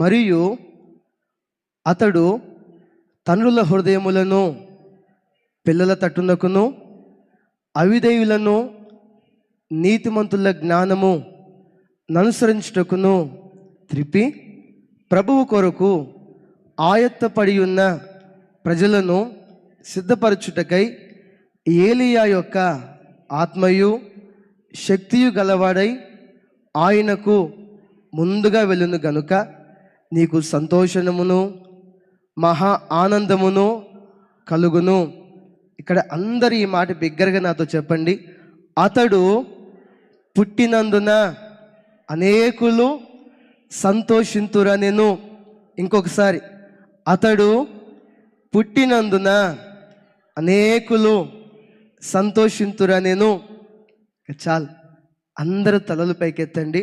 మరియు అతడు తండ్రుల హృదయములను పిల్లల తట్టునకును, అవిధేయులను నీతిమంతుల జ్ఞానము ననుసరించుటకును త్రిప్పి, ప్రభువు కొరకు ఆయత్తపడి ఉన్న ప్రజలను సిద్ధపరచుటకై ఏలియా యొక్క ఆత్మయు శక్తియు గలవాడై ఆయనకు ముందుగా వెళ్ళును గనుక నీకు సంతోషమును మహా ఆనందమును కలుగును. ఇక్కడ అందరు ఈ మాట బిగ్గరగా నాతో చెప్పండి. అతడు పుట్టినందున అనేకులు సంతోషింతురనెను. ఇంకొకసారి, అతడు పుట్టినందున అనేకులు సంతోషింతురనెను. చాలు, అందరూ తలలు పైకెత్తండి.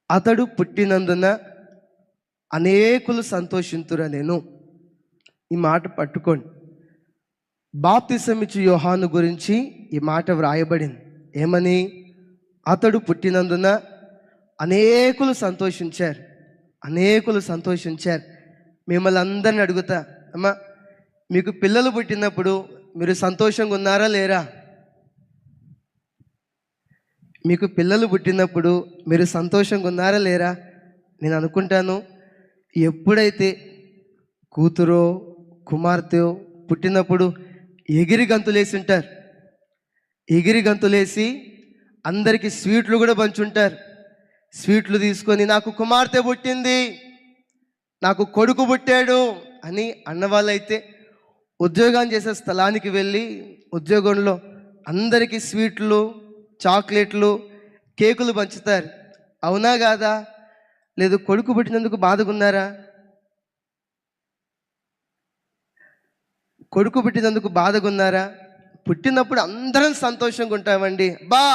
అతడు పుట్టినందున అనేకులు సంతోషింతురనెను. ఈ మాట పట్టుకోండి. బాప్తిసం ఇచ్చు యోహాను గురించి ఈ మాట వ్రాయబడింది. ఏమని? అతడు పుట్టినందున అనేకులు సంతోషించారు, అనేకులు సంతోషించారు. మిమ్మల్ని అందరిని అడుగుతా, అమ్మా, మీకు పిల్లలు పుట్టినప్పుడు మీరు సంతోషంగా ఉన్నారా లేరా? మీకు పిల్లలు పుట్టినప్పుడు మీరు సంతోషంగా ఉన్నారా లేరా? నేను అనుకుంటాను, ఎప్పుడైతే కూతురో కుమార్తె పుట్టినప్పుడు ఎగిరి గంతులేసి ఉంటారు. ఎగిరి గంతులేసి అందరికీ స్వీట్లు కూడా పంచుంటారు. స్వీట్లు తీసుకొని నాకు కుమార్తె పుట్టింది, నాకు కొడుకు పుట్టాడు అని అన్నవాళ్ళైతే ఉద్యోగం చేసే స్థలానికి వెళ్ళి ఉద్యోగంలో అందరికీ స్వీట్లు, చాక్లెట్లు, కేకులు పంచుతారు. అవునా కాదా? లేదు కొడుకు పుట్టినందుకు బాధగున్నారా? కొడుకు పుట్టినందుకు బాధగున్నారా? పుట్టినప్పుడు అందరం సంతోషంగా ఉంటామండి. బా,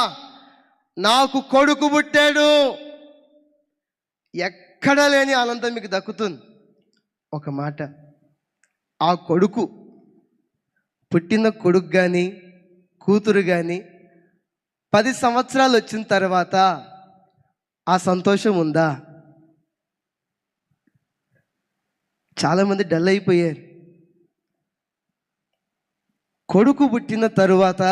నాకు కొడుకు పుట్టాడు, ఎక్కడా లేని ఆనందం మీకు దక్కుతుంది. ఒక మాట, ఆ కొడుకు పుట్టిన కొడుకు కానీ కూతురు కానీ 10 సంవత్సరాలు వచ్చిన తర్వాత ఆ సంతోషం ఉందా? చాలామంది డల్ అయిపోయారు. కొడుకు పుట్టిన తరువాత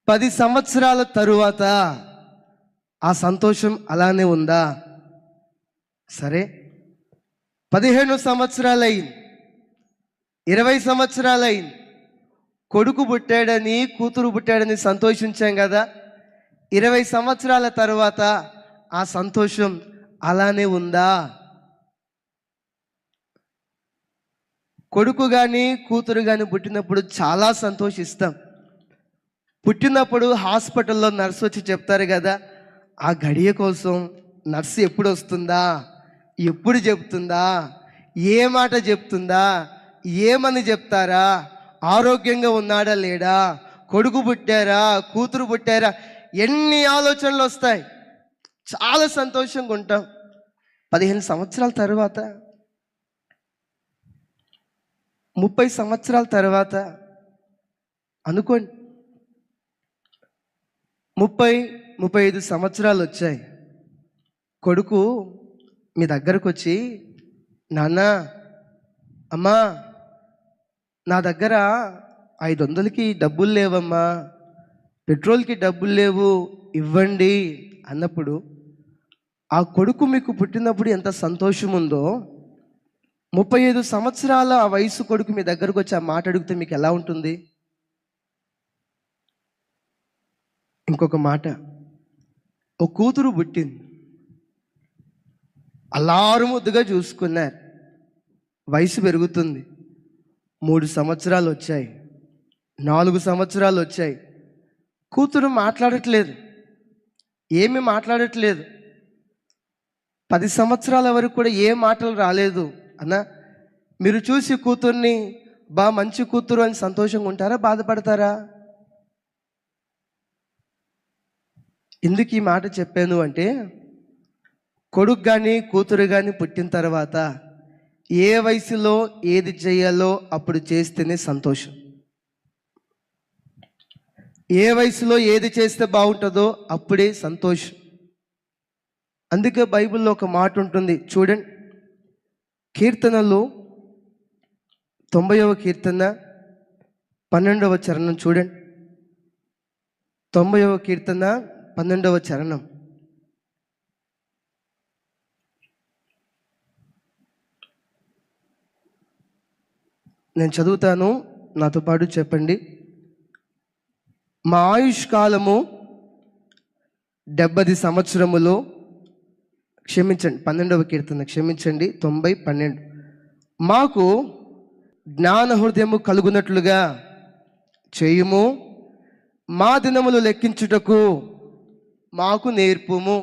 10 సంవత్సరాల తరువాత ఆ సంతోషం అలానే ఉందా? సరే, 15 సంవత్సరాలైంది, 20 సంవత్సరాలైంది, కొడుకు పుట్టాడని కూతురు పుట్టాడని సంతోషించాం కదా. 20 సంవత్సరాల తర్వాత ఆ సంతోషం అలానే ఉందా? కొడుకు కానీ కూతురు కానీ పుట్టినప్పుడు చాలా సంతోషిస్తాం. పుట్టినప్పుడు హాస్పిటల్లో నర్సు వచ్చి చెప్తారు కదా, ఆ గడియ కోసం నర్సు ఎప్పుడు వస్తుందా, ఎప్పుడు చెప్తుందా, ఏ మాట చెప్తుందా, ఏమని చెప్తారా, ఆరోగ్యంగా ఉన్నాడా లేడా, కొడుకు పుట్టారా కూతురు పుట్టారా, ఎన్ని ఆలోచనలు వస్తాయి. చాలా సంతోషంగా ఉంటాం. 15 సంవత్సరాల తర్వాత, 30 సంవత్సరాల తర్వాత అనుకోండి, 30-35 సంవత్సరాలు వచ్చాయి. కొడుకు మీ దగ్గరకు వచ్చి, నాన్న, అమ్మా, నా దగ్గర 500కి డబ్బులు లేవమ్మా, పెట్రోల్కి డబ్బులు లేవు, ఇవ్వండి అన్నప్పుడు ఆ కొడుకు మీకు పుట్టినప్పుడు ఎంత సంతోషం ఉందో, 35 సంవత్సరాల ఆ వయసు కొడుకు మీ దగ్గరకు వచ్చి ఆ మాట అడిగితే మీకు ఎలా ఉంటుంది? ఇంకొక మాట, ఓ కూతురు పుట్టింది, అల్లారు ముద్దుగా చూసుకున్నారు, వయసు పెరుగుతుంది, 3 సంవత్సరాలు వచ్చాయి, 4 సంవత్సరాలు వచ్చాయి, కూతురు మాట్లాడట్లేదు, ఏమి మాట్లాడట్లేదు. 10 సంవత్సరాల వరకు కూడా ఏ మాటలు రాలేదు. అన్న, మీరు చూసి కూతుర్ని బా మంచి కూతురు అని సంతోషంగా ఉంటారా, బాధపడతారా? ఎందుకు ఈ మాట చెప్పాను అంటే, కొడుకు కానీ కూతురు కానీ పుట్టిన తర్వాత ఏ వయసులో ఏది చేయాలో అప్పుడు చేస్తేనే సంతోషం. ఏ వయసులో ఏది చేస్తే బాగుంటుందో అప్పుడే సంతోషం. అందుకే బైబిల్లో ఒక మాట ఉంటుంది చూడండి, కీర్తనలు 90వ కీర్తన 12వ చరణం చూడండి. 90వ కీర్తన 12వ చరణం. నేను చదువుతాను, నాతో పాటు చెప్పండి. మా ఆయుష్కాలము 70 సంవత్సరములు, క్షమించండి 12వ కీర్తన, క్షమించండి 90:12. మాకు జ్ఞాన హృదయము కలుగునట్లుగా చేయుము, మా దినములు లెక్కించుటకు మాకు నేర్పుము.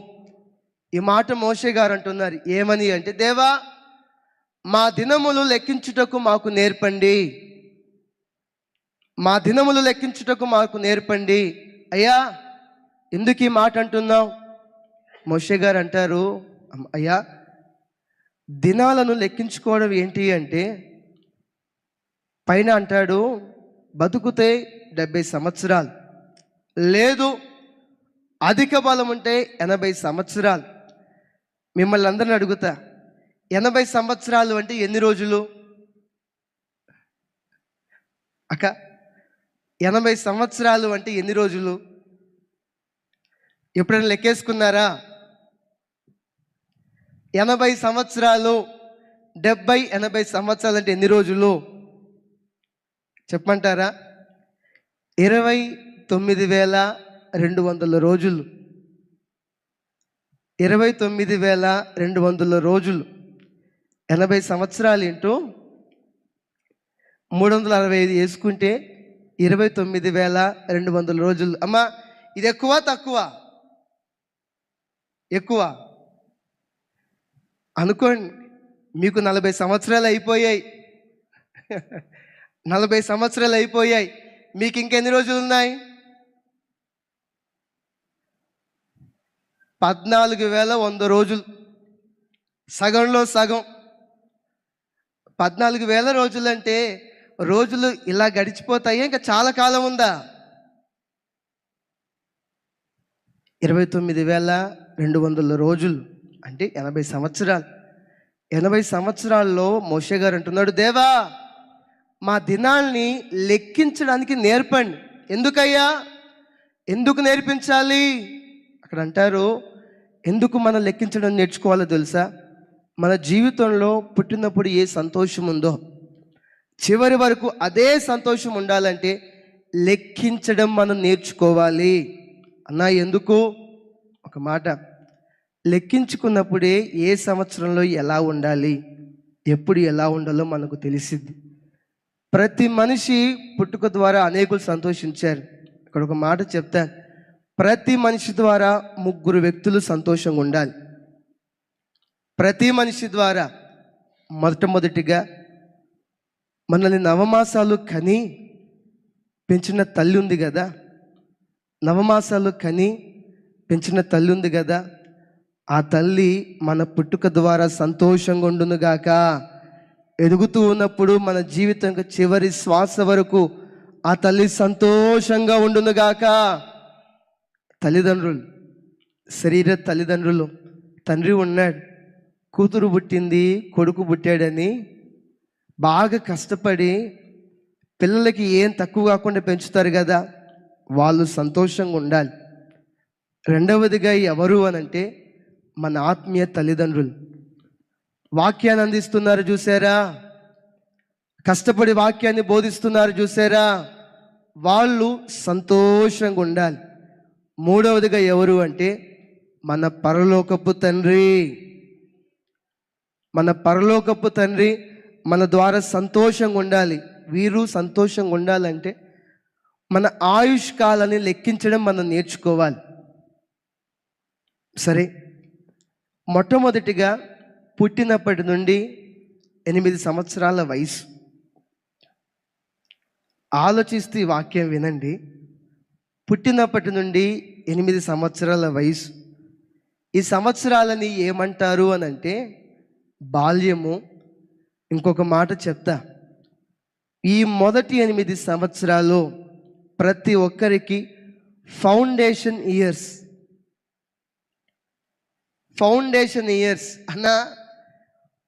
ఈ మాట మోషే గారు అంటున్నారు. ఏమని అంటే, దేవా మా దినములు లెక్కించుటకు మాకు నేర్పండి, మా దినములు లెక్కించుటకు మాకు నేర్పండి. అయ్యా ఎందుకు ఈ మాట అంటున్నావు? మోషే గారు అంటారు, అయ్యా దినాలను లెక్కించుకోవడం ఏంటి అంటే, పైన అంటాడు బతుకుతే 70 సంవత్సరాలు, లేదు అధిక బలం ఉంటే 80 సంవత్సరాలు. మిమ్మల్ని అందరిని అడుగుతా, 80 సంవత్సరాలు అంటే ఎన్ని రోజులు అక్క? 80 సంవత్సరాలు అంటే ఎన్ని రోజులు? ఎప్పుడైనా లెక్కేసుకున్నారా? 80 సంవత్సరాలు, 70-80 సంవత్సరాలు అంటే ఎన్ని రోజులు చెప్పమంటారా? 29,200 రోజులు. 29,200 రోజులు. 80 సంవత్సరాలు ఇంటూ 365 వేసుకుంటే 29,200 రోజులు. అమ్మా ఇది ఎక్కువ తక్కువ? ఎక్కువ అనుకోండి. మీకు 40 సంవత్సరాలు అయిపోయాయి. 40 సంవత్సరాలు అయిపోయాయి. మీకు ఇంకెన్ని రోజులు ఉన్నాయి? 14,100 రోజులు. సగంలో సగం. 14,000 రోజులు అంటే రోజులు ఇలా గడిచిపోతాయి, ఇంకా చాలా కాలం ఉందా? 29,200 రోజులు అంటే 80 సంవత్సరాలు. 80 సంవత్సరాల్లో మోషే గారు అంటున్నాడు, దేవా మా దినాల్ని లెక్కించడానికి నేర్పండి. ఎందుకయ్యా? ఎందుకు నేర్పించాలి? అక్కడ అంటారు, ఎందుకు మనం లెక్కించడం నేర్చుకోవాలో తెలుసా? మన జీవితంలో పుట్టినప్పుడు ఏ సంతోషం ఉందో చివరి వరకు అదే సంతోషం ఉండాలంటే లెక్కించడం మనం నేర్చుకోవాలి. అన్నా ఎందుకు? ఒక మాట, లెక్కించుకున్నప్పుడే ఏ సంవత్సరంలో ఎలా ఉండాలి, ఎప్పుడు ఎలా ఉండాలో మనకు తెలిసిద్ది. ప్రతి మనిషి పుట్టుక ద్వారా అనేకులు సంతోషించారు. ఇక్కడ ఒక మాట చెప్తాను, ప్రతి మనిషి ద్వారా 3 వ్యక్తులు సంతోషంగా ఉండాలి. ప్రతి మనిషి ద్వారా మొదటిగా మనల్ని నవమాసాలు కని పెంచిన తల్లి ఉంది కదా, నవమాసాలు కని పెంచిన తల్లి ఉంది కదా, ఆ తల్లి మన పుట్టుక ద్వారా సంతోషంగా ఉండునుగాక. ఎదుగుతూ ఉన్నప్పుడు మన జీవితం చివరి శ్వాస వరకు ఆ తల్లి సంతోషంగా ఉండునుగాక. తల్లిదండ్రులు, శరీర తల్లిదండ్రులు, తండ్రి ఉన్నాడు, కూతురు పుట్టింది, కొడుకు పుట్టాడని బాగా కష్టపడి పిల్లలకి ఏం తక్కువ కాకుండా పెంచుతారు కదా, వాళ్ళు సంతోషంగా ఉండాలి. రెండవదిగా ఎవరు అనంటే మన ఆత్మీయ తల్లిదండ్రులు. వాక్యాన్ని అందిస్తున్నారు చూసారా, కష్టపడి వాక్యాన్ని బోధిస్తున్నారు చూసారా, వాళ్ళు సంతోషంగా ఉండాలి. మూడవదిగా ఎవరు అంటే మన పరలోకపు తండ్రి. మన పరలోకపు తండ్రి మన ద్వారా సంతోషంగా ఉండాలి. వీరు సంతోషంగా ఉండాలంటే మన ఆయుష్ కాలాన్ని లెక్కించడం మనం నేర్చుకోవాలి. సరే, మొట్టమొదటిగా పుట్టినప్పటి నుండి 8 సంవత్సరాల వయసు. ఆలోచిస్తూ ఈ వాక్యం వినండి. పుట్టినప్పటి నుండి 8 సంవత్సరాల వయసు. ఈ సంవత్సరాలని ఏమంటారు అనంటే బాల్యము. ఇంకొక మాట చెప్తా, ఈ మొదటి 8 సంవత్సరాలు ప్రతి ఒక్కరికి ఫౌండేషన్ ఇయర్స్. ఫౌండేషన్ ఇయర్స్ అన్నా.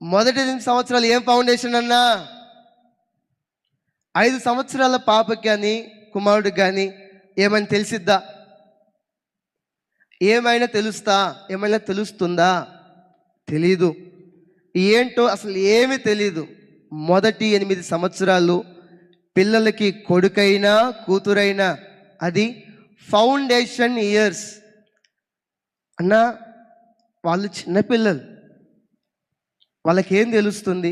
మొదటి 8 సంవత్సరాలు ఏం ఫౌండేషన్ అన్నా? 5 సంవత్సరాల పాపకి కానీ కుమారుడికి కానీ ఏమైనా తెలిసిద్దా? ఏమైనా తెలుస్తుందా? తెలీదు. ఏంటో అసలు ఏమీ తెలీదు. మొదటి 8 సంవత్సరాలు పిల్లలకి కొడుకైనా కూతురైనా అది ఫౌండేషన్ ఇయర్స్ అన్నా. వాళ్ళు చిన్నపిల్లలు, వాళ్ళకేం తెలుస్తుంది?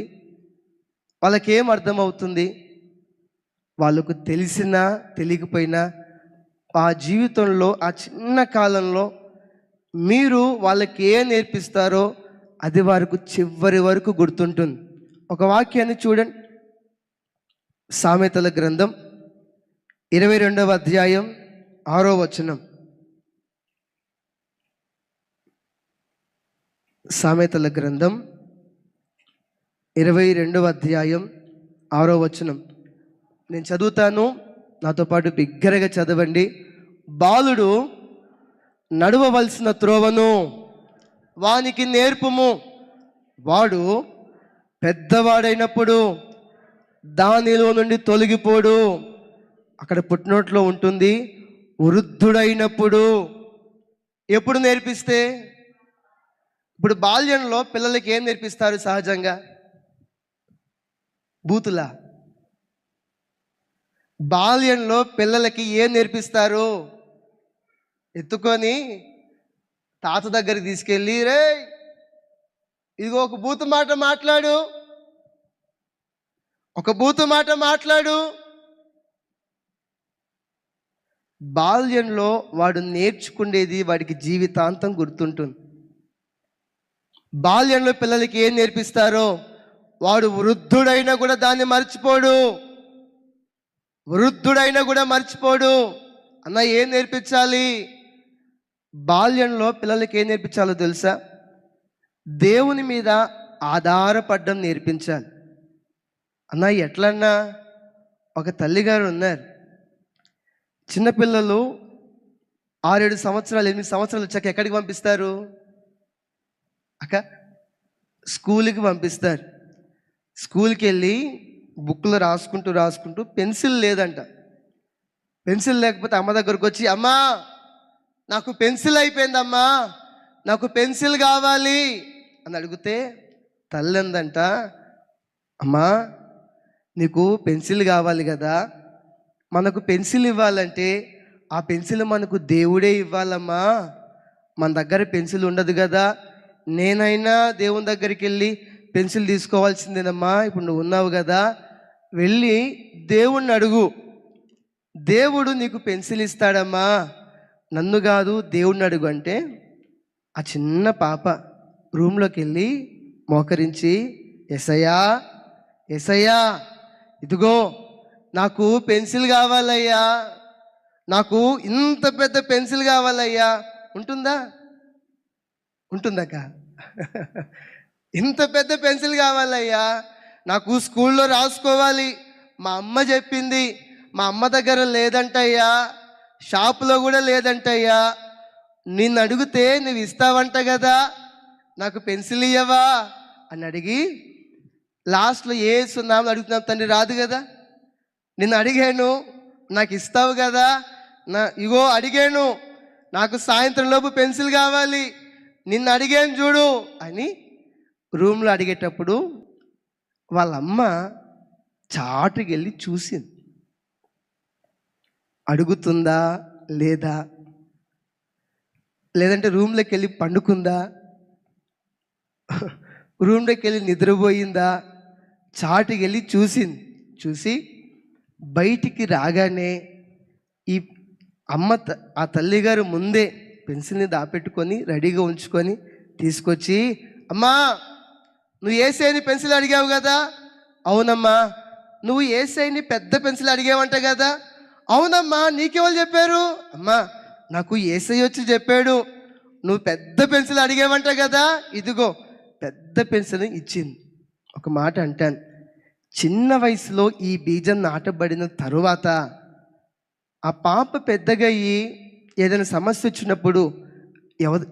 వాళ్ళకేం అర్థమవుతుంది? వాళ్ళకు తెలిసినా తెలియకపోయినా ఆ జీవితంలో ఆ చిన్న కాలంలో మీరు వాళ్ళకి ఏం నేర్పిస్తారో అది వారికి చివరి వరకు గుర్తుంటుంది. ఒక వాక్యాన్ని చూడండి. సామెతల గ్రంథం 22వ అధ్యాయం 6వ వచనం. సామెతల గ్రంథం 22వ అధ్యాయం 6వ వచనం. నేను చదువుతాను, నాతో పాటు బిగ్గరగా చదవండి. బాలుడు నడవవలసిన త్రోవను వానికి నేర్పుము, వాడు పెద్దవాడైనప్పుడు దానిలో నుండి తొలగిపోడు. అక్కడ పుట్టినోట్లో ఉంటుంది వృద్ధుడైనప్పుడు. ఎప్పుడు నేర్పిస్తే? ఇప్పుడు బాల్యంలో పిల్లలకి ఏం నేర్పిస్తారు సహజంగా? బూతులా? బాల్యంలో పిల్లలకి ఏం నేర్పిస్తారు? ఎత్తుకొని తాత దగ్గరికి తీసుకెళ్ళి, రే ఇదిగో ఒక బూతు మాట మాట్లాడు, ఒక బూతు మాట మాట్లాడు. బాల్యంలో వాడు నేర్చుకునేది వాడికి జీవితాంతం గుర్తుంటుంది. బాల్యంలో పిల్లలకి ఏం నేర్పిస్తారో వాడు వృద్ధుడైనా కూడా దాన్ని మర్చిపోడు. వృద్ధుడైనా కూడా మర్చిపోడు. అన్న ఏం నేర్పించాలి? బాల్యంలో పిల్లలకి ఏం నేర్పించాలో తెలుసా? దేవుని మీద ఆధారపడడం నేర్పించాలి. అన్న ఎట్లన్నా? ఒక తల్లిగారు ఉన్నారు, చిన్నపిల్లలు 6-7 సంవత్సరాలు 8 సంవత్సరాలు వచ్చాక ఎక్కడికి పంపిస్తారు అక్క? స్కూల్కి పంపిస్తారు. స్కూల్కి వెళ్ళి బుక్లో రాసుకుంటూ పెన్సిల్ లేదంట. పెన్సిల్ లేకపోతే అమ్మ దగ్గరకు వచ్చి, అమ్మా నాకు పెన్సిల్ అయిపోయిందమ్మా, నాకు పెన్సిల్ కావాలి అని అడిగితే తల్లి అందంట, అమ్మా నీకు పెన్సిల్ కావాలి కదా, మనకు పెన్సిల్ ఇవ్వాలంటే ఆ పెన్సిల్ మనకు దేవుడే ఇవ్వాలమ్మా, మన దగ్గర పెన్సిల్ ఉండదు కదా, నేనైనా దేవుని దగ్గరికి వెళ్ళి పెన్సిల్ తీసుకోవాల్సిందేనమ్మా, ఇప్పుడు నువ్వు ఉన్నావు కదా, వెళ్ళి దేవుణ్ణి అడుగు, దేవుడు నీకు పెన్సిల్ ఇస్తాడమ్మా, నన్ను కాదు దేవుణ్ణి అడుగు అంటే ఆ చిన్న పాప రూమ్లోకి వెళ్ళి మోకరించి, ఎసయ్యా ఎసయ్యా ఇదిగో నాకు పెన్సిల్ కావాలయ్యా, నాకు ఇంత పెద్ద పెన్సిల్ కావాలయ్యా. ఉంటుందక్క? ఇంత పెద్ద పెన్సిల్ కావాలయ్యా, నాకు స్కూల్లో రాసుకోవాలి, మా అమ్మ చెప్పింది, మా అమ్మ దగ్గర లేదంటయ్యా, షాపులో కూడా లేదంటయ్యా, నిన్ను అడిగితే నువ్వు ఇస్తావంట కదా, నాకు పెన్సిల్ ఇయ్యవా అని అడిగి లాస్ట్లో ఏసున్నామని అడుగుతున్నాం, తండ్రి రాదు కదా, నిన్ను అడిగాను నాకు ఇస్తావు కదా, ఇగో అడిగాను నాకు సాయంత్రం లోపు పెన్సిల్ కావాలి, నిన్ను అడిగాను చూడు అని రూమ్లో అడిగేటప్పుడు వాళ్ళమ్మ చాటుకి వెళ్ళి చూసింది, అడుగుతుందా లేదా, లేదంటే రూమ్లోకి వెళ్ళి పండుకుందా, రూమ్లోకి వెళ్ళి నిద్రపోయిందా, చాటుకి వెళ్ళి చూసింది. చూసి బయటికి రాగానే ఈ అమ్మ ఆ తల్లిగారు ముందే పెన్సిల్ని దాపెట్టుకొని రెడీగా ఉంచుకొని తీసుకొచ్చి, అమ్మా నువ్వు ఏసైని పెన్సిల్ అడిగావు కదా, అవునమ్మా. నువ్వు ఏసైని పెద్ద పెన్సిల్ అడిగావంట కదా, అవునమ్మా. నీకెవరు చెప్పారు? అమ్మా నాకు ఏసై వచ్చి చెప్పాడు, నువ్వు పెద్ద పెన్సిల్ అడిగావంట కదా, ఇదిగో పెద్ద పెన్సిల్ ఇచ్చింది. ఒక మాట అంటాను, చిన్న వయసులో ఈ బీజం నాటబడిన తరువాత ఆ పాప పెద్దగా అయ్యి ఏదైనా సమస్య వచ్చినప్పుడు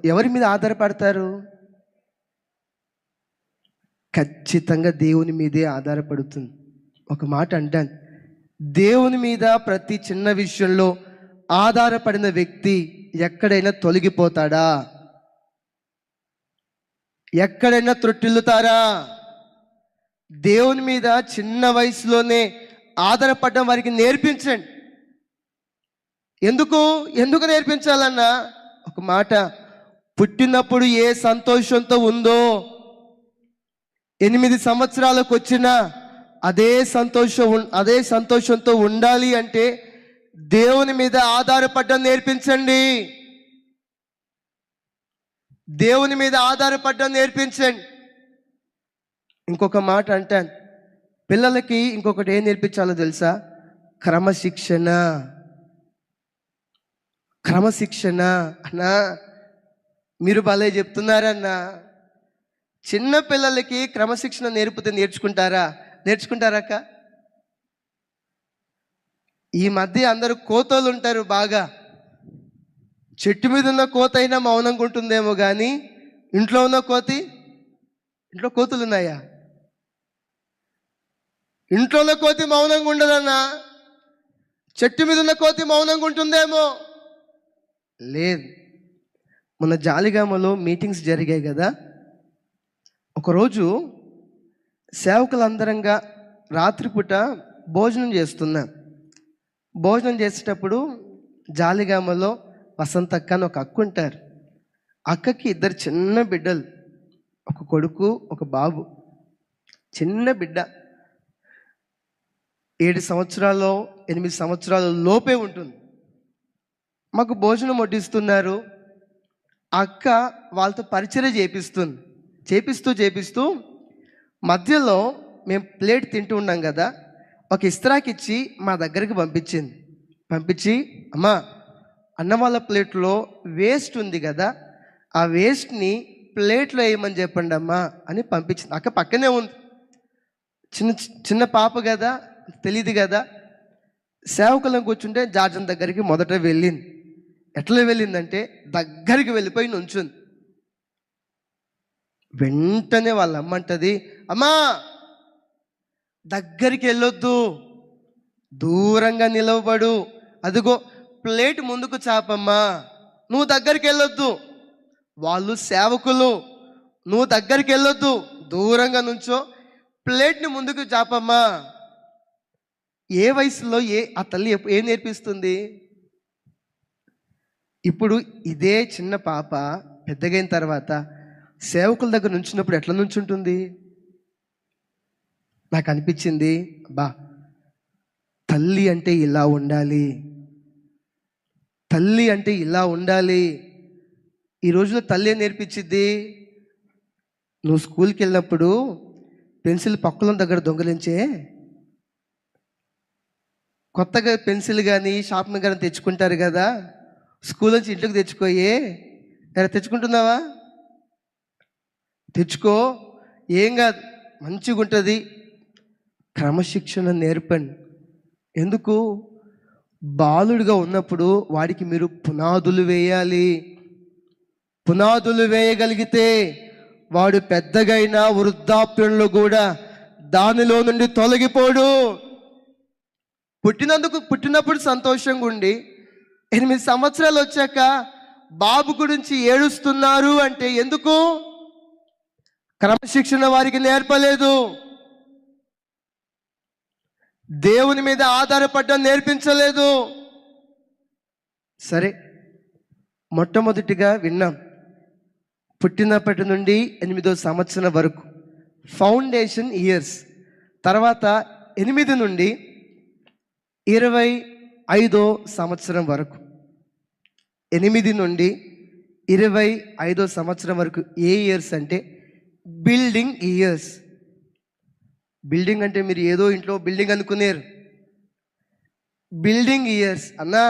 ఎవరి మీద ఆధారపడతారు? ఖచ్చితంగా దేవుని మీదే ఆధారపడుతుంది. ఒక మాట అంటాను, దేవుని మీద ప్రతి చిన్న విషయంలో ఆధారపడిన వ్యక్తి ఎక్కడైనా తొలగిపోతాడా? ఎక్కడైనా త్రొట్టిల్లుతారా? దేవుని మీద చిన్న వయసులోనే ఆధారపడడం వారికి నేర్పించండి. ఎందుకు ఎందుకు నేర్పించాలన్నా, ఒక మాట, పుట్టినప్పుడు ఏ సంతోషంతో ఉందో 8 సంవత్సరాలకు వచ్చినా అదే సంతోషంతో ఉండాలి అంటే దేవుని మీద ఆధారపడడం నేర్పించండి. దేవుని మీద ఆధారపడడం నేర్పించండి. ఇంకొక మాట అంటాను, పిల్లలకి ఇంకొకటి ఏం నేర్పించాలో తెలుసా? క్రమశిక్షణ. క్రమశిక్షణ అన్నా, మీరు భలే చెప్తున్నారన్నా. చిన్న పిల్లలకి క్రమశిక్షణ నేర్పితే నేర్చుకుంటారాక? ఈ మధ్య అందరూ కోతలు ఉంటారు బాగా. చెట్టు మీద ఉన్న కోత అయినా మౌనంగా ఉంటుందేమో కానీ ఇంట్లో ఉన్న ఇంట్లో కోతులు ఉన్నాయా? ఇంట్లో ఉన్న కోతి మౌనంగా ఉండదన్నా. చెట్టు మీద ఉన్న కోతి మౌనంగా ఉంటుందేమో. లేదు. మొన్న జాలిగామలో మీటింగ్స్ జరిగాయి కదా. ఒకరోజు సేవకులందరంగా రాత్రిపూట భోజనం చేస్తున్నాం. భోజనం చేసేటప్పుడు జాలిగామలో వసంతక్క అని ఒక అక్క ఉంటారు. అక్కకి 2 చిన్న బిడ్డలు, ఒక కొడుకు ఒక బాబు. చిన్న బిడ్డ 7 సంవత్సరాలు 8 సంవత్సరాల లోపే ఉంటుంది. మాకు భోజనం వడ్డిస్తున్నారు. అక్క వాళ్ళతో పరిచర్య చేపిస్తూ మధ్యలో మేము ప్లేట్ తింటూ ఉన్నాం కదా, ఒక ఇస్త్రాకి ఇచ్చి మా దగ్గరికి పంపించి అమ్మా, అన్న వాళ్ళ ప్లేట్లో వేస్ట్ ఉంది కదా, ఆ వేస్ట్ని ప్లేట్లో వేయమని చెప్పండి అమ్మా అని పంపించింది. అక్క పక్కనే ఉంది. చిన్న పాప కదా, తెలియదు కదా. సేవకులను కూర్చుంటే జార్జన్ దగ్గరికి మొదట వెళ్ళింది. ఎట్లా వెళ్ళిందంటే దగ్గరికి వెళ్ళిపోయి నుంచుంది. వెంటనే వాళ్ళ అమ్మ అంటది, అమ్మా దగ్గరికి వెళ్ళొద్దు, దూరంగా నిలవబడు, అదిగో ప్లేట్ ముందుకు చాపమ్మా, నువ్వు దగ్గరికి వెళ్ళొద్దు, వాళ్ళు సేవకులు, నువ్వు దగ్గరికి వెళ్ళొద్దు, దూరంగా నుంచో, ప్లేట్ని ముందుకు చాపమ్మా. ఏ వయసులో ఆ తల్లి ఏం నేర్పిస్తుంది? ఇప్పుడు ఇదే చిన్న పాప పెద్దగైన తర్వాత సేవకుల దగ్గర నుంచినప్పుడు ఎట్లా నుంచుంటుంది? నాకు అనిపించింది, తల్లి అంటే ఇలా ఉండాలి, తల్లి అంటే ఇలా ఉండాలి. ఈ రోజులో తల్లి ఏం నేర్పించింది? నువ్వు స్కూల్కి వెళ్ళినప్పుడు పెన్సిల్ పక్కల దగ్గర దొంగలించే, కొత్తగా పెన్సిల్ కానీ షార్ప్నర్ కానీ తెచ్చుకుంటారు కదా, స్కూల్ నుంచి ఇంట్లోకి తెచ్చుకోయే. తెచ్చుకుంటున్నావా? తెచ్చుకో, ఏం కాదు, మంచిగా ఉంటుంది. క్రమశిక్షణ నేర్పండి. ఎందుకు? బాలుడిగా ఉన్నప్పుడు వాడికి మీరు పునాదులు వేయాలి. పునాదులు వేయగలిగితే వాడు పెద్దగైన వృద్ధాప్యంలో కూడా దానిలో నుండి తొలగిపోడు. పుట్టినప్పుడు సంతోషంగా ఉండి 8 సంవత్సరాలు వచ్చాక బాబు గురించి ఏడుస్తున్నారు అంటే ఎందుకు? క్రమశిక్షణ వారికి నేర్పలేదు. దేవుని మీద ఆధారపడడం నేర్పించలేదు. సరే, మొట్టమొదటిగా విన్నాం, పుట్టినప్పటి నుండి 8వ సంవత్సరం వరకు ఫౌండేషన్ ఇయర్స్. తర్వాత 8 నుండి 25వ సంవత్సరం వరకు, 8 నుండి 25వ సంవత్సరం వరకు ఏ ఇయర్స్ అంటే బిల్డింగ్ ఇయర్స్. బిల్డింగ్ అంటే మీరు ఏదో ఇంట్లో బిల్డింగ్ అనుకునేరు. బిల్డింగ్ ఇయర్స్ అన్నా,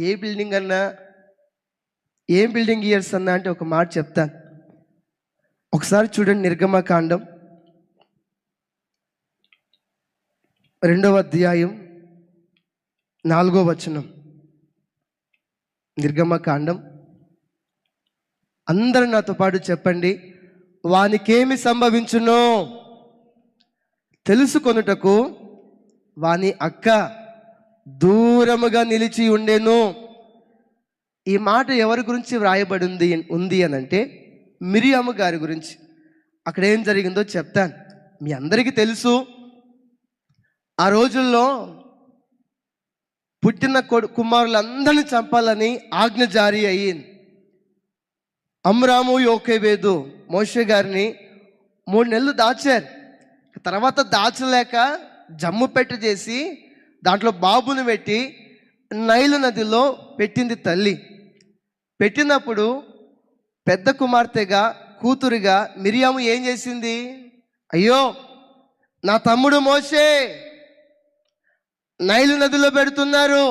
ఏ బిల్డింగ్ అన్నా, ఏం బిల్డింగ్ ఇయర్స్ అన్నా అంటే ఒక మాట చెప్తాను. ఒకసారి చూడండి, నిర్గమకాండం 2వ అధ్యాయం 4వ వచనం. నిర్గమకాండం, అందరూ నాతో పాటు చెప్పండి. వానికేమి సంభవించునో తెలుసుకొనుటకు వాని అక్క దూరముగా నిలిచి ఉండెను. ఈ మాట ఎవరి గురించి వ్రాయబడి ఉంది అని అంటే మిరియాము గారి గురించి. అక్కడ ఏం జరిగిందో చెప్తాను. మీ అందరికీ తెలుసు, ఆ రోజుల్లో పుట్టిన కుమారులందరినీ చంపాలని ఆజ్ఞ జారీ అయ్యింది. అమ్రాము యోకేబేదు మోషే గారిని 3 నెలలు దాచారు. తర్వాత దాచలేక జమ్ము పెట్ట చేసి దాంట్లో బాబుని పెట్టి నైలు నదిలో పెట్టింది తల్లి. పెట్టినప్పుడు పెద్ద కుమార్తెగా కూతురుగా మిరియాము ఏం చేసింది? అయ్యో, నా తమ్ముడు మోషే నైలు నదిలో పెడుతున్నారు,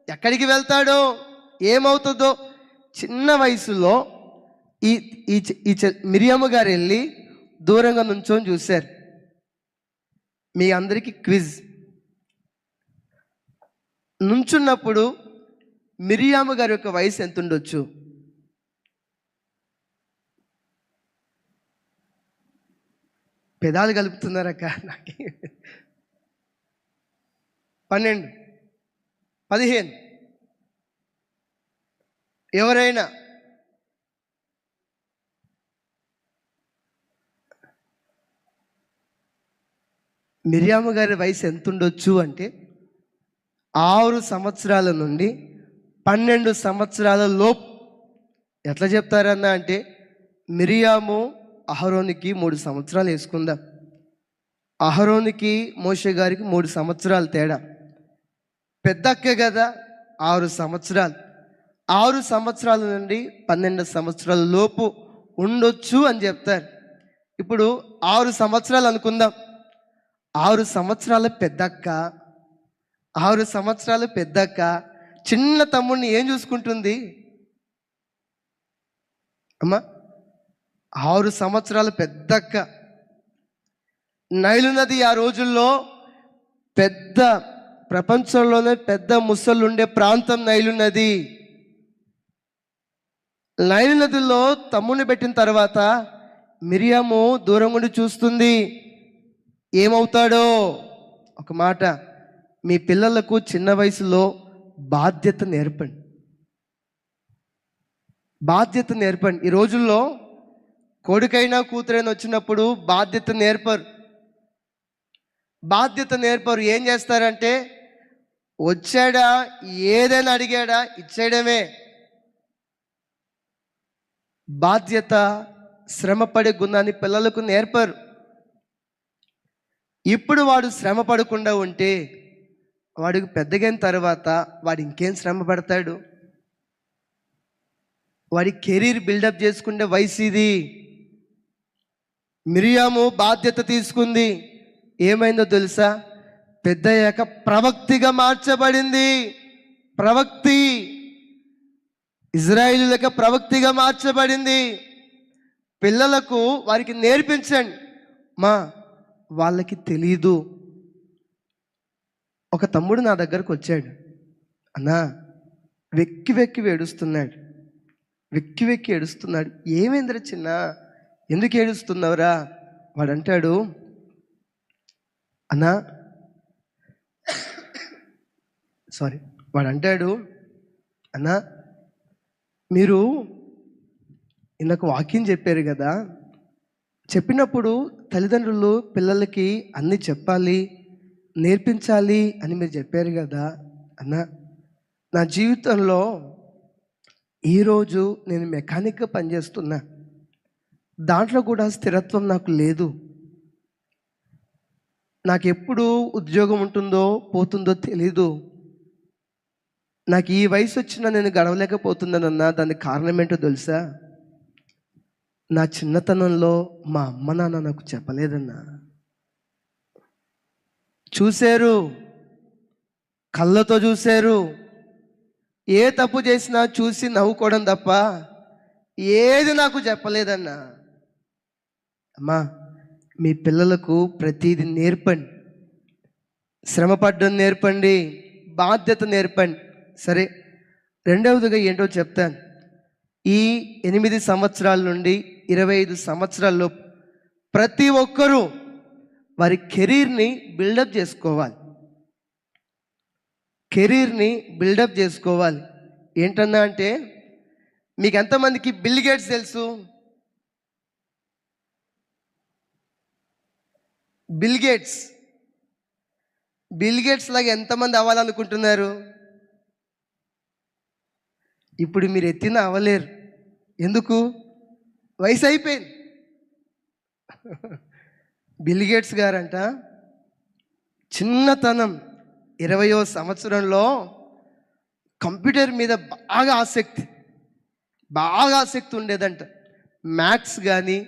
ఎక్కడికి వెళ్తాడో ఏమవుతుందో. చిన్న వయసులో ఈ మిరియాము గారు వెళ్ళి దూరంగా నుంచొని చూశారు. మీ అందరికీ క్విజ్. నుంచున్నప్పుడు మిరియాము గారి యొక్క వయసు ఎంత ఉండొచ్చు? పెదాలు కలుపుతున్నారక్క. నాకు 12, 15 ఎవరైనా? మిరియాము గారి వయసు ఎంత ఉండొచ్చు అంటే 6 సంవత్సరాల నుండి 12 సంవత్సరాల లోపు. ఎట్లా చెప్తారన్నా అంటే మిరియాము అహరోనికి 3 సంవత్సరాలు వేసుకుందాం. అహరోనికి మోషే గారికి 3 సంవత్సరాలు తేడా. పెద్దక్కే కదా, 6 సంవత్సరాలు. 6 సంవత్సరాల నుండి 12 సంవత్సరాల లోపు ఉండొచ్చు అని చెప్తారు. ఇప్పుడు 6 సంవత్సరాలు అనుకుందాం. 6 సంవత్సరాల పెద్దక్క, 6 సంవత్సరాలు పెద్దక్క చిన్న తమ్ముడిని ఏం చూసుకుంటుంది అమ్మా? 6 సంవత్సరాలు పెద్దక్క. నైలు నది ఆ రోజుల్లో పెద్ద, ప్రపంచంలోనే పెద్ద ముసళ్ళు ఉండే ప్రాంతం నైలు నది. నైలు నదిలో తమ్ముడిని పెట్టిన తర్వాత మిరియాము దూరం ఉండి చూస్తుంది, ఏమవుతాడో. ఒక మాట, మీ పిల్లలకు చిన్న వయసులో బాధ్యత నేర్పండి. బాధ్యత నేర్పండి. ఈ రోజుల్లో కొడుకైనా కూతురైనా వచ్చినప్పుడు బాధ్యత నేర్పరు. బాధ్యత నేర్పరు. ఏం చేస్తారంటే వచ్చాడా, ఏదైనా అడిగాడా ఇచ్చేయడమే. బాధ్యత, శ్రమపడే గుణాన్ని పిల్లలకు నేర్పరు. ఇప్పుడు వాడు శ్రమ పడకుండా ఉంటే వాడికి పెద్దగైన తర్వాత వాడు ఇంకేం శ్రమ పడతాడు? వాడి కెరీర్ బిల్డప్ చేసుకునే వయసు ఇది. మిరియాము బాధ్యత తీసుకుంది. ఏమైందో తెలుసా? పెద్దయ్యాక ప్రవక్తిగా మార్చబడింది. ప్రవక్తి, ఇజ్రాయేలులకు ప్రవక్తిగా మార్చబడింది. పిల్లలకు వారికి నేర్పించండి. మా వాళ్ళకి తెలీదు. ఒక తమ్ముడు నా దగ్గరకు వచ్చాడు. అన్నా, వెక్కి వెక్కి ఏడుస్తున్నాడు, వెక్కి వెక్కి ఏడుస్తున్నాడు. ఏమైందిరా చిన్న, ఎందుకు ఏడుస్తున్నావురా? వాడు అంటాడు, అన్నా అన్నా మీరు ఇందాక వాక్యం చెప్పారు కదా, చెప్పినప్పుడు తల్లిదండ్రులు పిల్లలకి అన్నీ చెప్పాలి, నేర్పించాలి అని మీరు చెప్పారు కదా అన్న. నా జీవితంలో ఈరోజు నేను మెకానిక్గా పనిచేస్తున్నా. దాంట్లో కూడా స్థిరత్వం నాకు లేదు. నాకు ఎప్పుడు ఉద్యోగం ఉంటుందో పోతుందో తెలీదు. నాకు ఈ వయసు వచ్చినా నేను గడవలేకపోతున్నానన్నా దానికి కారణం ఏంటో తెలుసా? నా చిన్నతనంలో మా అమ్మ నాన్న నాకు చెప్పలేదన్నా. చూశారు, కళ్ళతో చూశారు. ఏ తప్పు చేసినా చూసి నవ్వుకోవడం తప్ప ఏది నాకు చెప్పలేదన్నా. అమ్మా, మీ పిల్లలకు ప్రతిదీ నేర్పండి. శ్రమపడడం నేర్పండి, బాధ్యత నేర్పండి. సరే, రెండవదిగా ఏంటో చెప్తాను. ఈ 8 సంవత్సరాల నుండి 25 సంవత్సరాల్లో ప్రతి ఒక్కరూ వారి కెరీర్ని బిల్డప్ చేసుకోవాలి. కెరీర్ని బిల్డప్ చేసుకోవాలి. ఏంటన్నా అంటే, మీకు ఎంతమందికి బిల్ గేట్స్ తెలుసు? బిల్ గేట్స్ లాగా ఎంతమంది అవ్వాలనుకుంటున్నారు? ఇప్పుడు మీరు ఎత్తిన అవ్వలేరు. ఎందుకు? వయసు అయిపోయింది. బిల్ గేట్స్ గారంట చిన్నతనం 20వ సంవత్సరంలో కంప్యూటర్ మీద బాగా ఆసక్తి ఉండేదంట. మ్యాథ్స్ కానీ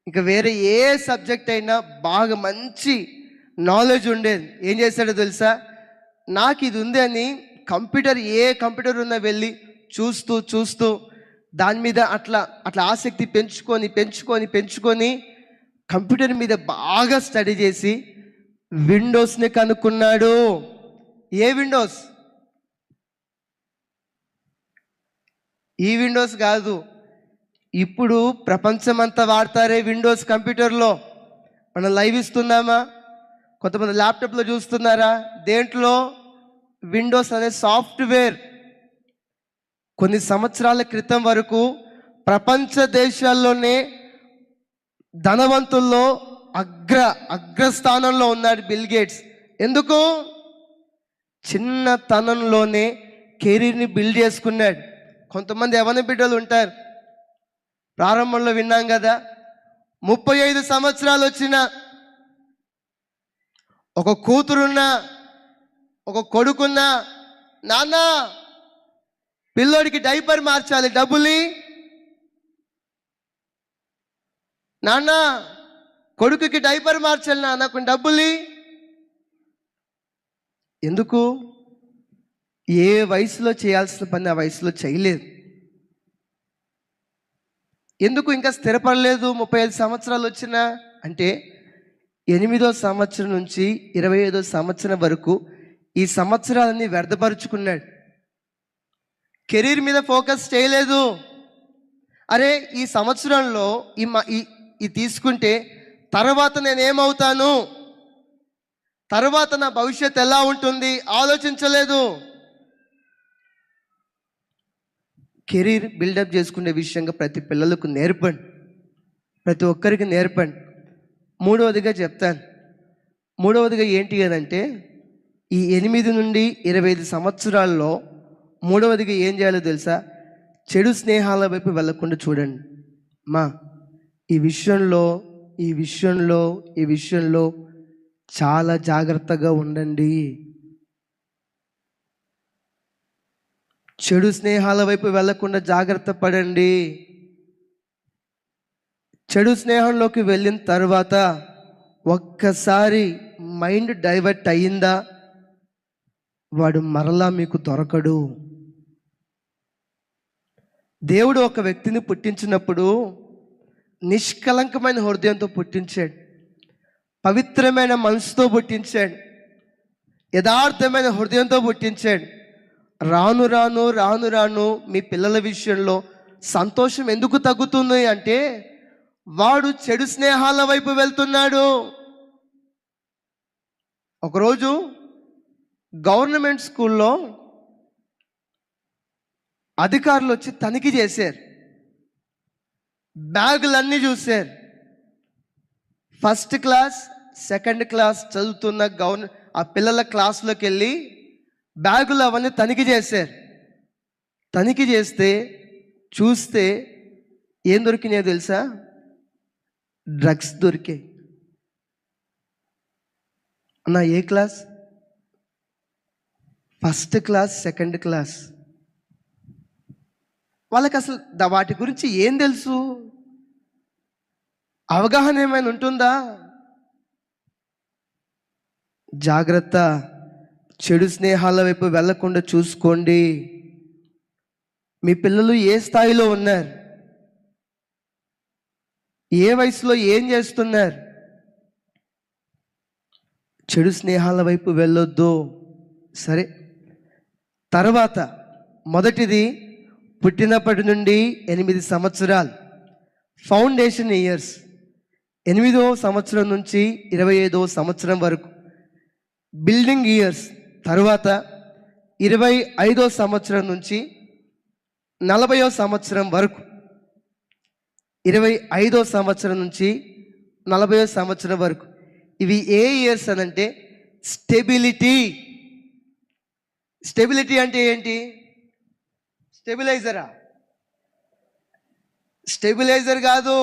ఇంకా వేరే ఏ సబ్జెక్ట్ అయినా బాగా మంచి నాలెడ్జ్ ఉండేది. ఏం చేశాడో తెలుసా? నాకు ఇది ఉంది అని ఏ కంప్యూటర్ ఉన్నా వెళ్ళి చూస్తూ దాని మీద అట్లా ఆసక్తి పెంచుకొని కంప్యూటర్ మీద బాగా స్టడీ చేసి విండోస్ని కనుక్కున్నాడు. ఏ విండోస్? ఈ విండోస్ కాదు, ఇప్పుడు ప్రపంచమంతా వాడతారే విండోస్ కంప్యూటర్లో. మనం లైవ్ ఇస్తున్నామా? కొంతమంది ల్యాప్టాప్లో చూస్తున్నారా? దేంట్లో? విండోస్ అనే సాఫ్ట్వేర్. కొన్ని సంవత్సరాల క్రితం వరకు ప్రపంచ దేశాల్లోనే ధనవంతుల్లో అగ్రస్థానంలో ఉన్నాడు బిల్ గేట్స్. ఎందుకు? చిన్నతనంలోనే కెరీర్ని బిల్డ్ చేసుకున్నాడు. కొంతమంది యవ్వన బిడ్డలు ఉంటారు, ప్రారంభంలో విన్నాం కదా, 35 సంవత్సరాలు వచ్చిన ఒక కూతురున్నా ఒక కొడుకున్నా, నాన్న పిల్లోడికి డైపర్ మార్చాలి, డబ్బులి. నాన్న కొడుకుకి డైపర్ మార్చాలి, నాన్న కొన్ని డబ్బులి. ఎందుకు? ఏ వయసులో చేయాల్సిన పని ఆ వయసులో చేయలేదు. ఎందుకు ఇంకా స్థిరపడలేదు 35 సంవత్సరాలు వచ్చినా అంటే, 8వ సంవత్సరం నుంచి 25వ సంవత్సరం వరకు ఈ సంవత్సరాలన్నీ వ్యర్థపరుచుకున్నాడు. కెరీర్ మీద ఫోకస్ చేయలేదు. అరే ఈ సంవత్సరంలో ఈ తీసుకుంటే తర్వాత నేనేమవుతాను, తర్వాత నా భవిష్యత్తు ఎలా ఉంటుంది ఆలోచించలేదు. కెరీర్ బిల్డప్ చేసుకునే విషయంగా ప్రతి పిల్లలకు నేర్పండి, ప్రతి ఒక్కరికి నేర్పండి. మూడవదిగా చెప్తాను. మూడవదిగా ఏంటి అనంటే, ఈ 8 నుండి 25 సంవత్సరాల్లో మూడవదిగా ఏం చేయాలో తెలుసా? చెడు స్నేహాల వైపు వెళ్ళకుండా చూడండి. ఈ విషయంలో చాలా జాగ్రత్తగా ఉండండి. చెడు స్నేహాల వైపు వెళ్ళకుండా జాగ్రత్త పడండి. చెడు స్నేహంలోకి వెళ్ళిన తర్వాత ఒక్కసారి మైండ్ డైవర్ట్ అయ్యిందా, వాడు మరలా మీకు దొరకడు. దేవుడు ఒక వ్యక్తిని పుట్టించినప్పుడు నిష్కలంకమైన హృదయంతో పుట్టించాడు, పవిత్రమైన మనసుతో పుట్టించాడు, యథార్థమైన హృదయంతో పుట్టించాడు. రాను రాను మీ పిల్లల విషయంలో సంతోషం ఎందుకు తగ్గుతుంది అంటే, వాడు చెడు స్నేహాల వైపు వెళ్తున్నాడు. ఒకరోజు గవర్నమెంట్ స్కూల్లో అధికారులు వచ్చి తనిఖీ చేశారు. బ్యాగులన్నీ చూశారు. ఫస్ట్ క్లాస్ సెకండ్ క్లాస్ చదువుతున్న ఆ పిల్లల క్లాస్లోకి వెళ్ళి బ్యాగులు అవన్నీ తనిఖీ చేశారు. తనిఖీ చూస్తే ఏం దొరికినాయో తెలుసా? డ్రగ్స్ దొరికాయి. అన్న ఏ class? First class second class. వాళ్ళకి అసలు వాటి గురించి ఏం తెలుసు? అవగాహన ఏమైనా ఉంటుందా? జాగ్రత్త, చెడు స్నేహాల వైపు వెళ్ళకుండా చూసుకోండి. మీ పిల్లలు ఏ స్థాయిలో ఉన్నారు, ఏ వయసులో ఏం చేస్తున్నారు? చెడు స్నేహాల వైపు వెళ్ళొద్దు. సరే, తర్వాత మొదటిది పుట్టినప్పటి నుండి 8 సంవత్సరాలు, ఫౌండేషన్ ఇయర్స్. 8వ సంవత్సరం నుంచి 25వ సంవత్సరం వరకు బిల్డింగ్ ఇయర్స్. తర్వాత 25వ సంవత్సరం నుంచి 40వ సంవత్సరం వరకు, 25వ సంవత్సరం నుంచి 40వ సంవత్సరం వరకు ఇవి ఏ ఇయర్స్ అనంటే స్టెబిలిటీ. స్టెబిలిటీ అంటే ఏంటి? స్టెబిలైజరా? స్టెబిలైజర్ కాదు.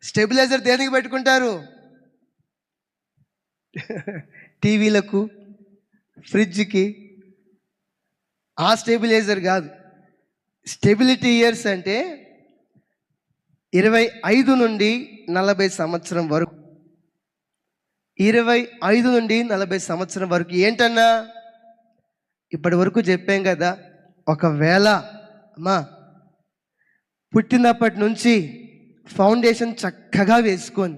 స్టెబిలైజర్ దేనికి పెట్టుకుంటారు? టీవీలకు, ఫ్రిడ్జ్కి. ఆ స్టెబిలైజర్ కాదు. స్టెబిలిటీ ఇయర్స్ అంటే 25 నుండి 40 సంవత్సరం వరకు. 25 నుండి 40 సంవత్సరం వరకు ఏంటన్నా? ఇప్పటి వరకు చెప్పాం కదా, ఒకవేళ అమ్మా పుట్టినప్పటి నుంచి ఫౌండేషన్ చక్కగా వేసుకొని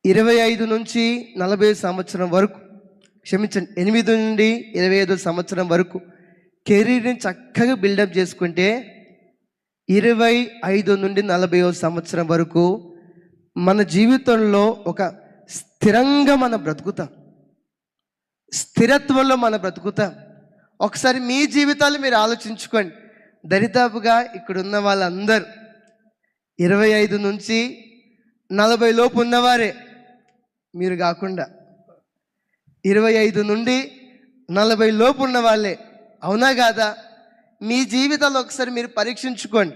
25 నుంచి 40 సంవత్సరం వరకు, క్షమించండి 8 నుండి 25 సంవత్సరం వరకు కెరీర్ని చక్కగా బిల్డప్ చేసుకుంటే 25 నుండి 40వ సంవత్సరం వరకు మన జీవితంలో ఒక స్థిరంగా మనం బ్రతుకుతాం. స్థిరత్వంలో మనం బ్రతుకుతాం. ఒకసారి మీ జీవితాలు మీరు ఆలోచించుకోండి. దరిదాపుగా ఇక్కడున్న వాళ్ళందరూ 25 నుంచి 40 లోపు ఉన్నవారే, మీరు కాకుండా 25 నుండి 40 లోపు ఉన్న వాళ్ళే. అవునా కాదా? మీ జీవితాలు ఒకసారి మీరు పరీక్షించుకోండి.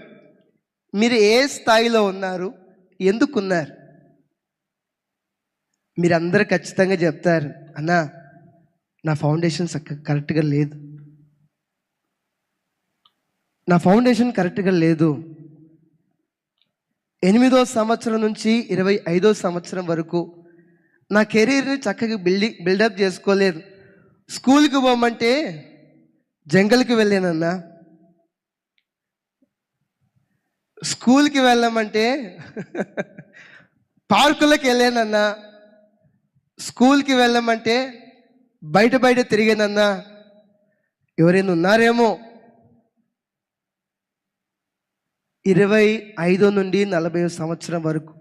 మీరు ఏ స్థాయిలో ఉన్నారు, ఎందుకున్నారు? మీరందరూ ఖచ్చితంగా చెప్తారు, అన్నా నా ఫౌండేషన్ కరెక్ట్గా లేదు, నా ఫౌండేషన్ కరెక్ట్గా లేదు. 8వ సంవత్సరం నుంచి 25వ సంవత్సరం వరకు నా కెరీర్ని చక్కగా బిల్డప్ చేసుకోలేదు. స్కూల్కి పోమంటే జంగల్కి వెళ్ళానన్నా, స్కూల్కి వెళ్ళామంటే పార్కులకు వెళ్ళానన్నా, స్కూల్కి వెళ్ళామంటే బయట తిరిగానన్నా. ఎవరైనా ఉన్నారేమో. 25 నుండి 40 సంవత్సరం వరకు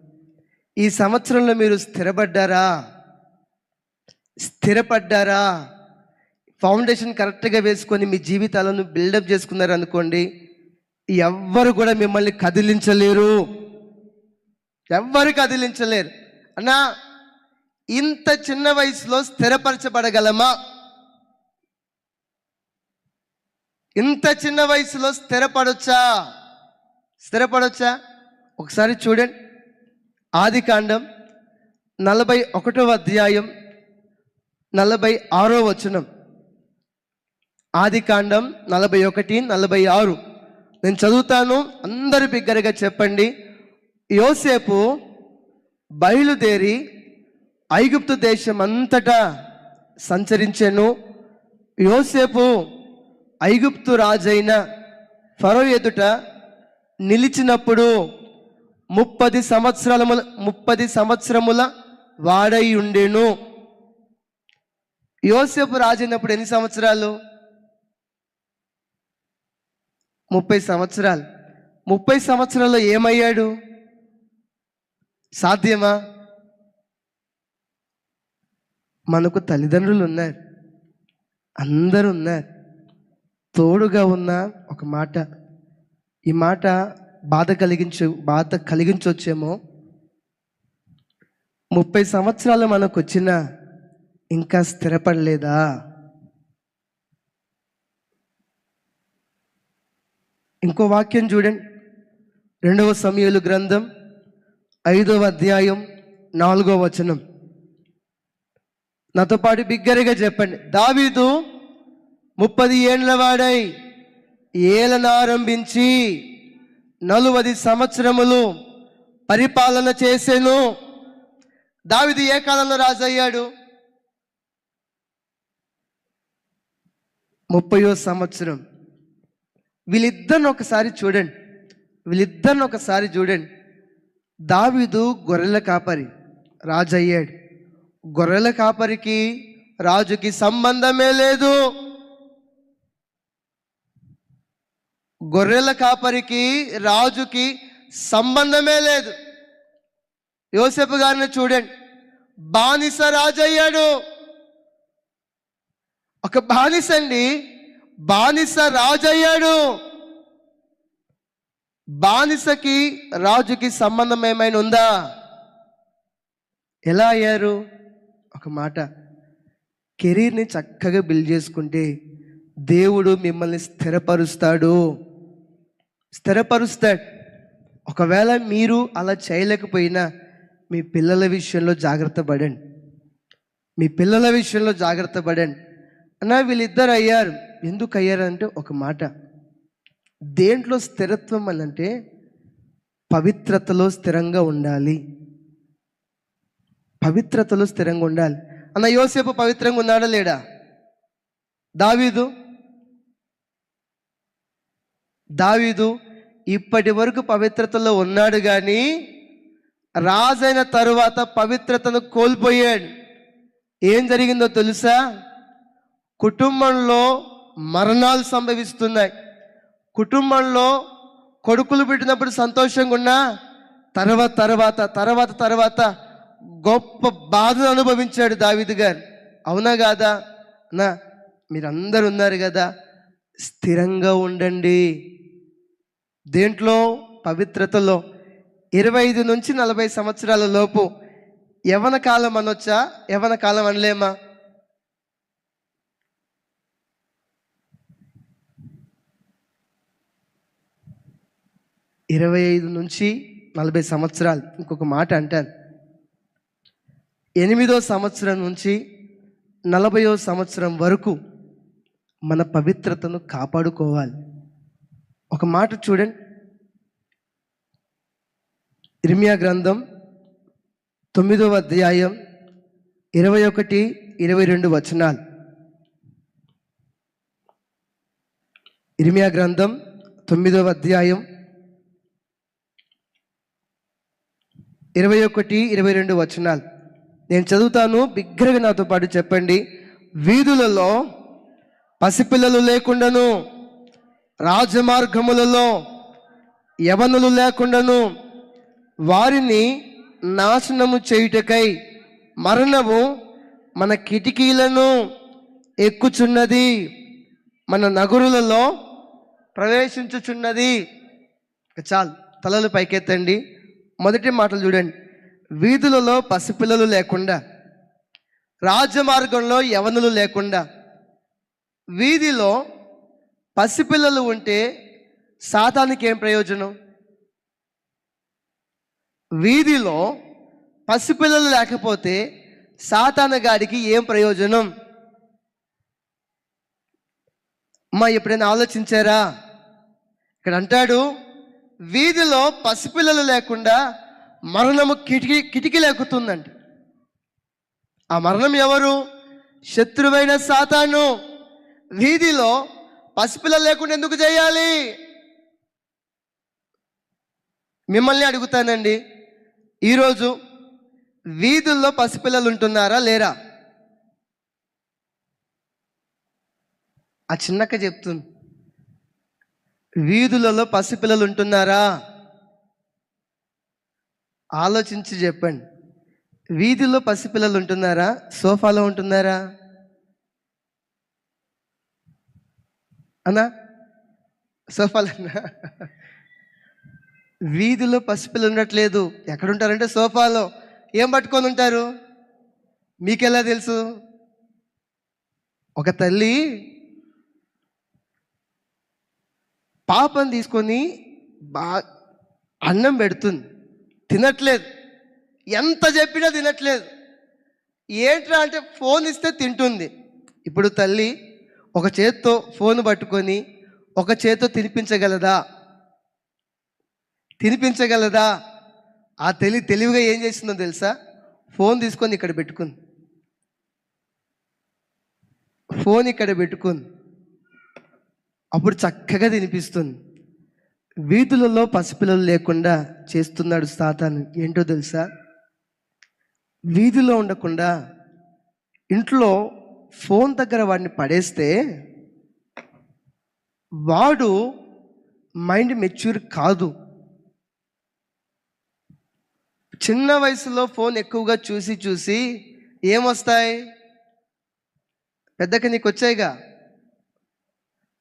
ఈ సంవత్సరంలో మీరు స్థిరపడ్డారా? ఫౌండేషన్ కరెక్ట్గా వేసుకొని మీ జీవితాలను బిల్డప్ చేసుకున్నారు అనుకోండి, ఎవ్వరు కూడా మిమ్మల్ని కదిలించలేరు. ఎవ్వరు కదిలించలేరు. అన్నా ఇంత చిన్న వయసులో స్థిరపరచబడగలమా? ఇంత చిన్న వయసులో స్థిరపడొచ్చా? ఒకసారి చూడండి. ఆదికాండం 41వ అధ్యాయం 46వ వచనం. ఆదికాండం 41, 46 నేను చదువుతాను, అందరూ బిగ్గరగా చెప్పండి. యోసేపు బయలుదేరి ఐగుప్తు దేశం అంతటా సంచరించెను. యోసేపు ఐగుప్తు రాజైన ఫరో ఎదుట నిలిచినప్పుడు 30 సంవత్సరముల వాడై ఉండెను. యోసేపు రాజైనప్పుడు ఎన్ని సంవత్సరాలు? 30 సంవత్సరాలు. 30 సంవత్సరాల్లో ఏమయ్యాడు? సాధ్యమా? మనకు తల్లిదండ్రులు ఉన్నారు, అందరూ ఉన్నారు. తోడుగా ఉన్న ఒక మాట, ఈ మాట బాధ కలిగించొచ్చేమో. 30 సంవత్సరాలు మనకు వచ్చినా ఇంకా స్థిరపడలేదా? ఇంకో వాక్యం చూడండి. 2వ సమూయేలు గ్రంథం 5వ అధ్యాయం 4వ వచనం. నాతో పాటు బిగ్గరగా చెప్పండి. దావీదు 30 ఏండ్ల వాడై ఏలన ఆరంభించి 40 సంవత్సరములు పరిపాలన చేసెను. దావీదు ఏ కాలంలో రాజు అయ్యాడు? 30వ సంవత్సరం. వీళ్ళిద్దరిని ఒకసారి చూడండి. దావీదు గొర్రెల కాపరి, రాజు అయ్యాడు. గొర్రెల కాపరికి రాజుకి సంబంధమే లేదు. గొర్రెల కాపరికి రాజుకి సంబంధమే లేదు. యోసేపు గారిని చూడండి, బానిస రాజయ్యాడు. ఒక బానిస అండి, బానిస రాజయ్యాడు. బానిసకి రాజుకి సంబంధం ఏమైనా ఉందా? ఎలా అయ్యారు? ఒక మాట, కెరీర్ని చక్కగా బిల్డ్ చేసుకుంటే దేవుడు మిమ్మల్ని స్థిరపరుస్తాడు. ఒకవేళ మీరు అలా చేయలేకపోయినా మీ పిల్లల విషయంలో జాగ్రత్త పడండి. అన్న వీళ్ళిద్దరు అయ్యారు. ఎందుకు అయ్యారంటే ఒక మాట, దేంట్లో స్థిరత్వం అనంటే పవిత్రతలో స్థిరంగా ఉండాలి. అన్న యోసేపు పవిత్రంగా ఉన్నాడా లేడా? దావీదు ఇప్పటి వరకు పవిత్రతలో ఉన్నాడు, కానీ రాజైన తరువాత పవిత్రతను కోల్పోయాడు. ఏం జరిగిందో తెలుసా? కుటుంబంలో మరణాలు సంభవిస్తున్నాయి. కుటుంబంలో కొడుకులు పుట్టినప్పుడు సంతోషంగా ఉన్నా తర్వాత గొప్ప బాధను అనుభవించాడు దావీదు గారు. అవునా కాదా? నా మీరందరూ ఉన్నారు కదా, స్థిరంగా ఉండండి. దేంట్లో? పవిత్రతలో. 25 నుంచి 40 సంవత్సరాల లోపు యవ్వన కాలం అనొచ్చా? యవ్వన కాలం అనలేమా? ఇరవై 25 నుంచి 40 సంవత్సరాలు. ఇంకొక మాట అంటాను, 8వ సంవత్సరం నుంచి 40వ సంవత్సరం వరకు మన పవిత్రతను కాపాడుకోవాలి. ఒక మాట చూడండి, ఇర్మియా గ్రంథం 9వ అధ్యాయం 21, 22 వచనాలు. ఇర్మియా గ్రంథం 9వ అధ్యాయం 21, 22 వచనాలు నేను చదువుతాను. బిగ్గరగా నాతో పాటు చెప్పండి. వీధులలో పసిపిల్లలు లేకుండాను, రాజమార్గములలో యవనులు లేకుండాను వారిని నాశనము చేయుటకై మరణము మన కిటికీలను ఎక్కుచున్నది, మన నగరులలో ప్రవేశించుచున్నది. చాలు, తలలు పైకెత్తండి. మొదటి మాటలు చూడండి. వీధులలో పసిపిల్లలు లేకుండా, రాజమార్గంలో యవనులు లేకుండా. వీధిలో పసిపిల్లలు ఉంటే సాతానికి ఏం ప్రయోజనం? వీధిలో పసిపిల్లలు లేకపోతే సాతాను గాడికి ఏం ప్రయోజనం? అమ్మా ఎప్పుడైనా ఆలోచించారా? ఇక్కడ అంటాడు, వీధిలో పసిపిల్లలు లేకుండా మరణము కిటికీలు ఎక్కుతుందండి. ఆ మరణం ఎవరు? శత్రువైన సాతాను. వీధిలో పసిపిల్లలు లేకుండా ఎందుకు చేయాలి? మిమ్మల్ని అడుగుతానండి, ఈరోజు వీధుల్లో పసిపిల్లలు ఉంటున్నారా లేరా? ఆ చిన్నక్క చెప్తుంది, వీధులలో పసిపిల్లలు ఉంటున్నారా? ఆలోచించి చెప్పండి. వీధిలో పసిపిల్లలు ఉంటున్నారా? సోఫాలో ఉంటున్నారా? అన్నా సోఫాలో వీధిలో పసిపిల్లలు ఉండట్లేదు. ఎక్కడుంటారంటే సోఫాలో. ఏం పట్టుకొని ఉంటారు? మీకెలా తెలుసు? ఒక తల్లి పాపను తీసుకొని అన్నం పెడుతుంది, తినట్లేదు. ఎంత చెప్పినా తినట్లేదు. ఏంట్రా అంటే ఫోన్ ఇస్తే తింటుంది. ఇప్పుడు తల్లి ఒక చేత్తో ఫోన్ పట్టుకొని ఒక చేత్తో తినిపించగలదా? ఆ తెలివిగా ఏం చేసిందో తెలుసా? ఫోన్ తీసుకొని ఇక్కడ పెట్టుకుంది. అప్పుడు చక్కగా తినిపిస్తుంది. వీధులలో పసిపిల్లలు లేకుండా చేస్తున్నాడు సాతాను. ఏంటో తెలుసా? వీధిలో ఉండకుండా ఇంట్లో ఫోన్ దగ్గర వాడిని పడేస్తే వాడు మైండ్ మెచ్యూర్ కాదు. చిన్న వయసులో ఫోన్ ఎక్కువగా చూసి చూసి ఏమొస్తాయి? పెద్దకి నీకు వచ్చాయిగా,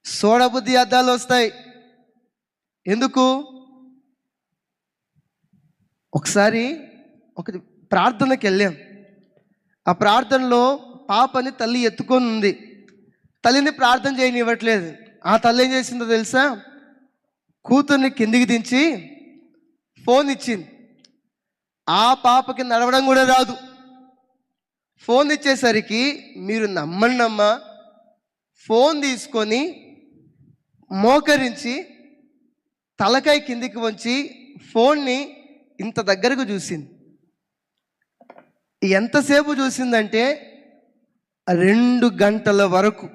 సోడబుద్ధి అద్దాలు వస్తాయి. ఎందుకు? ఒకసారి ఒక ప్రార్థనకి వెళ్ళాం. ఆ ప్రార్థనలో పాపని తల్లి ఎత్తుకొని ఉంది. తల్లిని ప్రార్థన చేయనివ్వట్లేదు. ఆ తల్లి ఏం చేసిందో తెలుసా? కూతుర్ని కిందికి దించి ఫోన్ ఇచ్చింది. ఆ పాపకి నడవడం కూడా రాదు. ఫోన్ ఇచ్చేసరికి మీరు నమ్మన్నమ్మా, ఫోన్ తీసుకొని మోకరించి తలకాయ కిందికి వంచి ఫోన్ని ఇంత దగ్గరకు చూసింది. ఎంతసేపు చూసిందంటే 2 గంటల వరకు.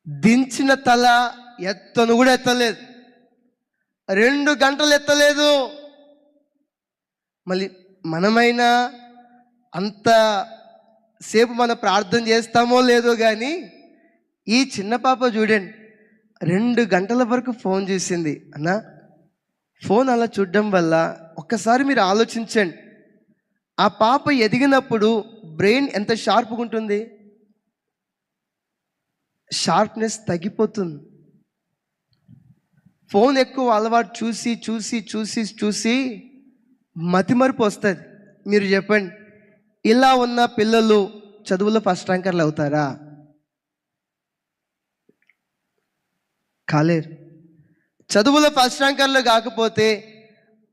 దించిన తల ఎత్తను కూడా ఎత్తలేదు. 2 గంటలు ఎత్తలేదు. మళ్ళీ మనమైనా అంత సేపు మనం ప్రార్థన చేస్తామో లేదో కానీ ఈ చిన్న పాప చూడండి 2 గంటల వరకు ఫోన్ చూసింది. అన్నా, ఫోన్ అలా చూడడం వల్ల ఒక్కసారి మీరు ఆలోచించండి, ఆ పాప ఎదిగినప్పుడు బ్రెయిన్ ఎంత షార్ప్గా ఉంటుంది? షార్ప్నెస్ తగ్గిపోతుంది. ఫోన్ ఎక్కువ అలవాటు చూసి చూసి చూసి చూసి మతిమరుపు వస్తుంది. మీరు చెప్పండి, ఇలా ఉన్న పిల్లలు చదువులో ఫస్ట్ ర్యాంకర్లు అవుతారా? కాలేరు. చదువులో ఫస్ట్ ర్యాంకర్లు కాకపోతే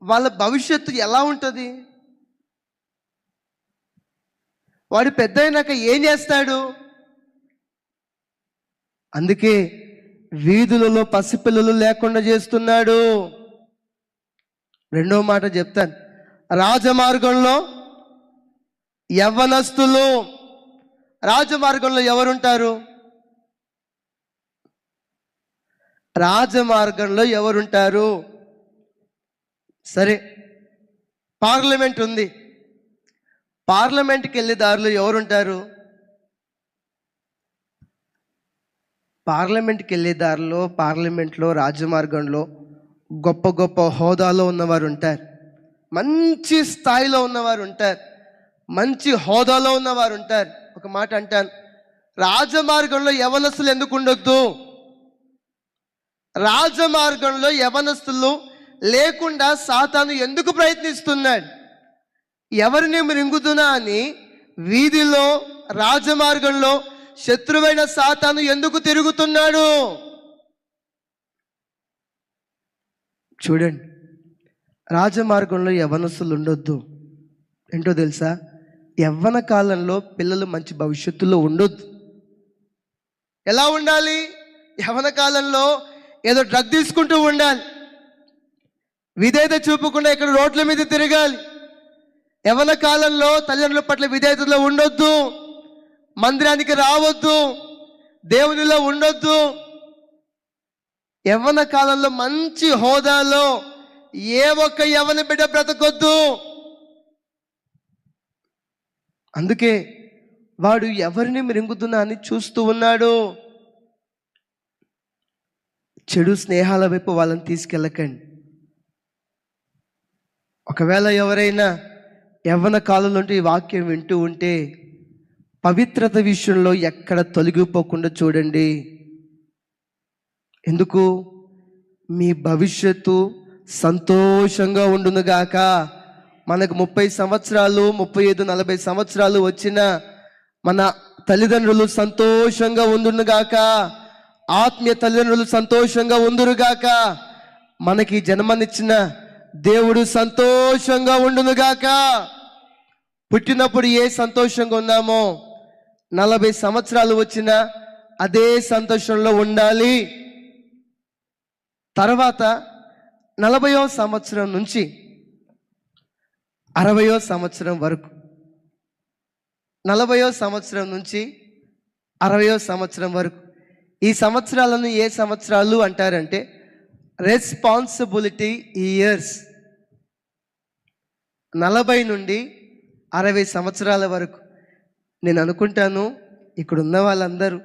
వాళ్ళ భవిష్యత్తు ఎలా ఉంటుంది? వాడు పెద్ద అయినాక ఏం చేస్తాడు? అందుకే వీధులలో పసిపిల్లలు లేకుండా చేస్తున్నాడు. రెండో మాట చెప్తాను. రాజమార్గంలో యవ్వనస్తులు. రాజమార్గంలో ఎవరుంటారు? రాజమార్గంలో ఎవరుంటారు? సరే, పార్లమెంట్ ఉంది. పార్లమెంట్కి వెళ్ళే దారిలో ఎవరుంటారు? పార్లమెంట్కి వెళ్ళే దారిలో, పార్లమెంట్లో, రాజమార్గంలో గొప్ప గొప్ప హోదాలో ఉన్నవారు ఉంటారు. మంచి స్థాయిలో ఉన్నవారు ఉంటారు. మంచి హోదాలో ఉన్నవారు ఉంటారు. ఒక మాట అంటాను, రాజమార్గంలో యవనస్తులు ఎందుకు ఉండొద్దు? రాజమార్గంలో యవనస్తులు లేకుండా సాతాను ఎందుకు ప్రయత్నిస్తున్నాడు? ఎవరిని మృంగుతున్నా అని వీధిలో, రాజమార్గంలో శత్రువైన సాతాను ఎందుకు తిరుగుతున్నాడు? చూడండి, రాజమార్గంలో యవ్వనస్తులు ఉండొద్దు. ఏంటో తెలుసా? యవ్వన కాలంలో పిల్లలు మంచి భవిష్యత్తులో ఉండొద్దు. ఎలా ఉండాలి? యవ్వన కాలంలో ఏదో డ్రగ్ తీసుకుంటూ ఉండాలి. విధేయత చూపకుండా ఇక్కడ రోడ్ల మీద తిరగాలి. యవ్వన కాలంలో తల్లిదండ్రుల పట్ల విధేయతలో ఉండొద్దు. మందిరానికి రావద్దు. దేవునిలో ఉండొద్దు. యవ్వన కాలంలో మంచి హోదాలో ఏ ఒక్క యవ్వన బిడ్డ బ్రతకొద్దు. అందుకే వాడు ఎవరిని మృంగుతున్నా అని చూస్తూ ఉన్నాడు. చెడు స్నేహాల వైపు వాళ్ళని తీసుకెళ్ళకండి. ఒకవేళ ఎవరైనా యవ్వన కాలంలో ఈ వాక్యం వింటూ ఉంటే పవిత్రత విషయంలో ఎక్కడ తొలగిపోకుండా చూడండి. ఎందుకు? మీ భవిష్యత్తు సంతోషంగా ఉండునుగాక. మనకు 30 సంవత్సరాలు, 35, 40 సంవత్సరాలు వచ్చిన మన తల్లిదండ్రులు సంతోషంగా ఉండునుగాక. ఆత్మీయ తల్లిదండ్రులు సంతోషంగా ఉందురుగాక. మనకి జన్మనిచ్చిన దేవుడు సంతోషంగా ఉండునుగాక. పుట్టినప్పుడు ఏ సంతోషంగా ఉన్నామో 40 సంవత్సరాలు వచ్చినా అదే సంతోషంలో ఉండాలి. తర్వాత 40వ సంవత్సరం నుంచి 60వ సంవత్సరం వరకు, 40వ సంవత్సరం నుంచి 60వ సంవత్సరం వరకు, ఈ సంవత్సరాలను ఏ సంవత్సరాలు అంటారంటే రెస్పాన్సిబిలిటీ ఇయర్స్. 40 నుండి 60 సంవత్సరాల వరకు. నేను అనుకుంటాను ఇక్కడ ఉన్న వాళ్ళందరూ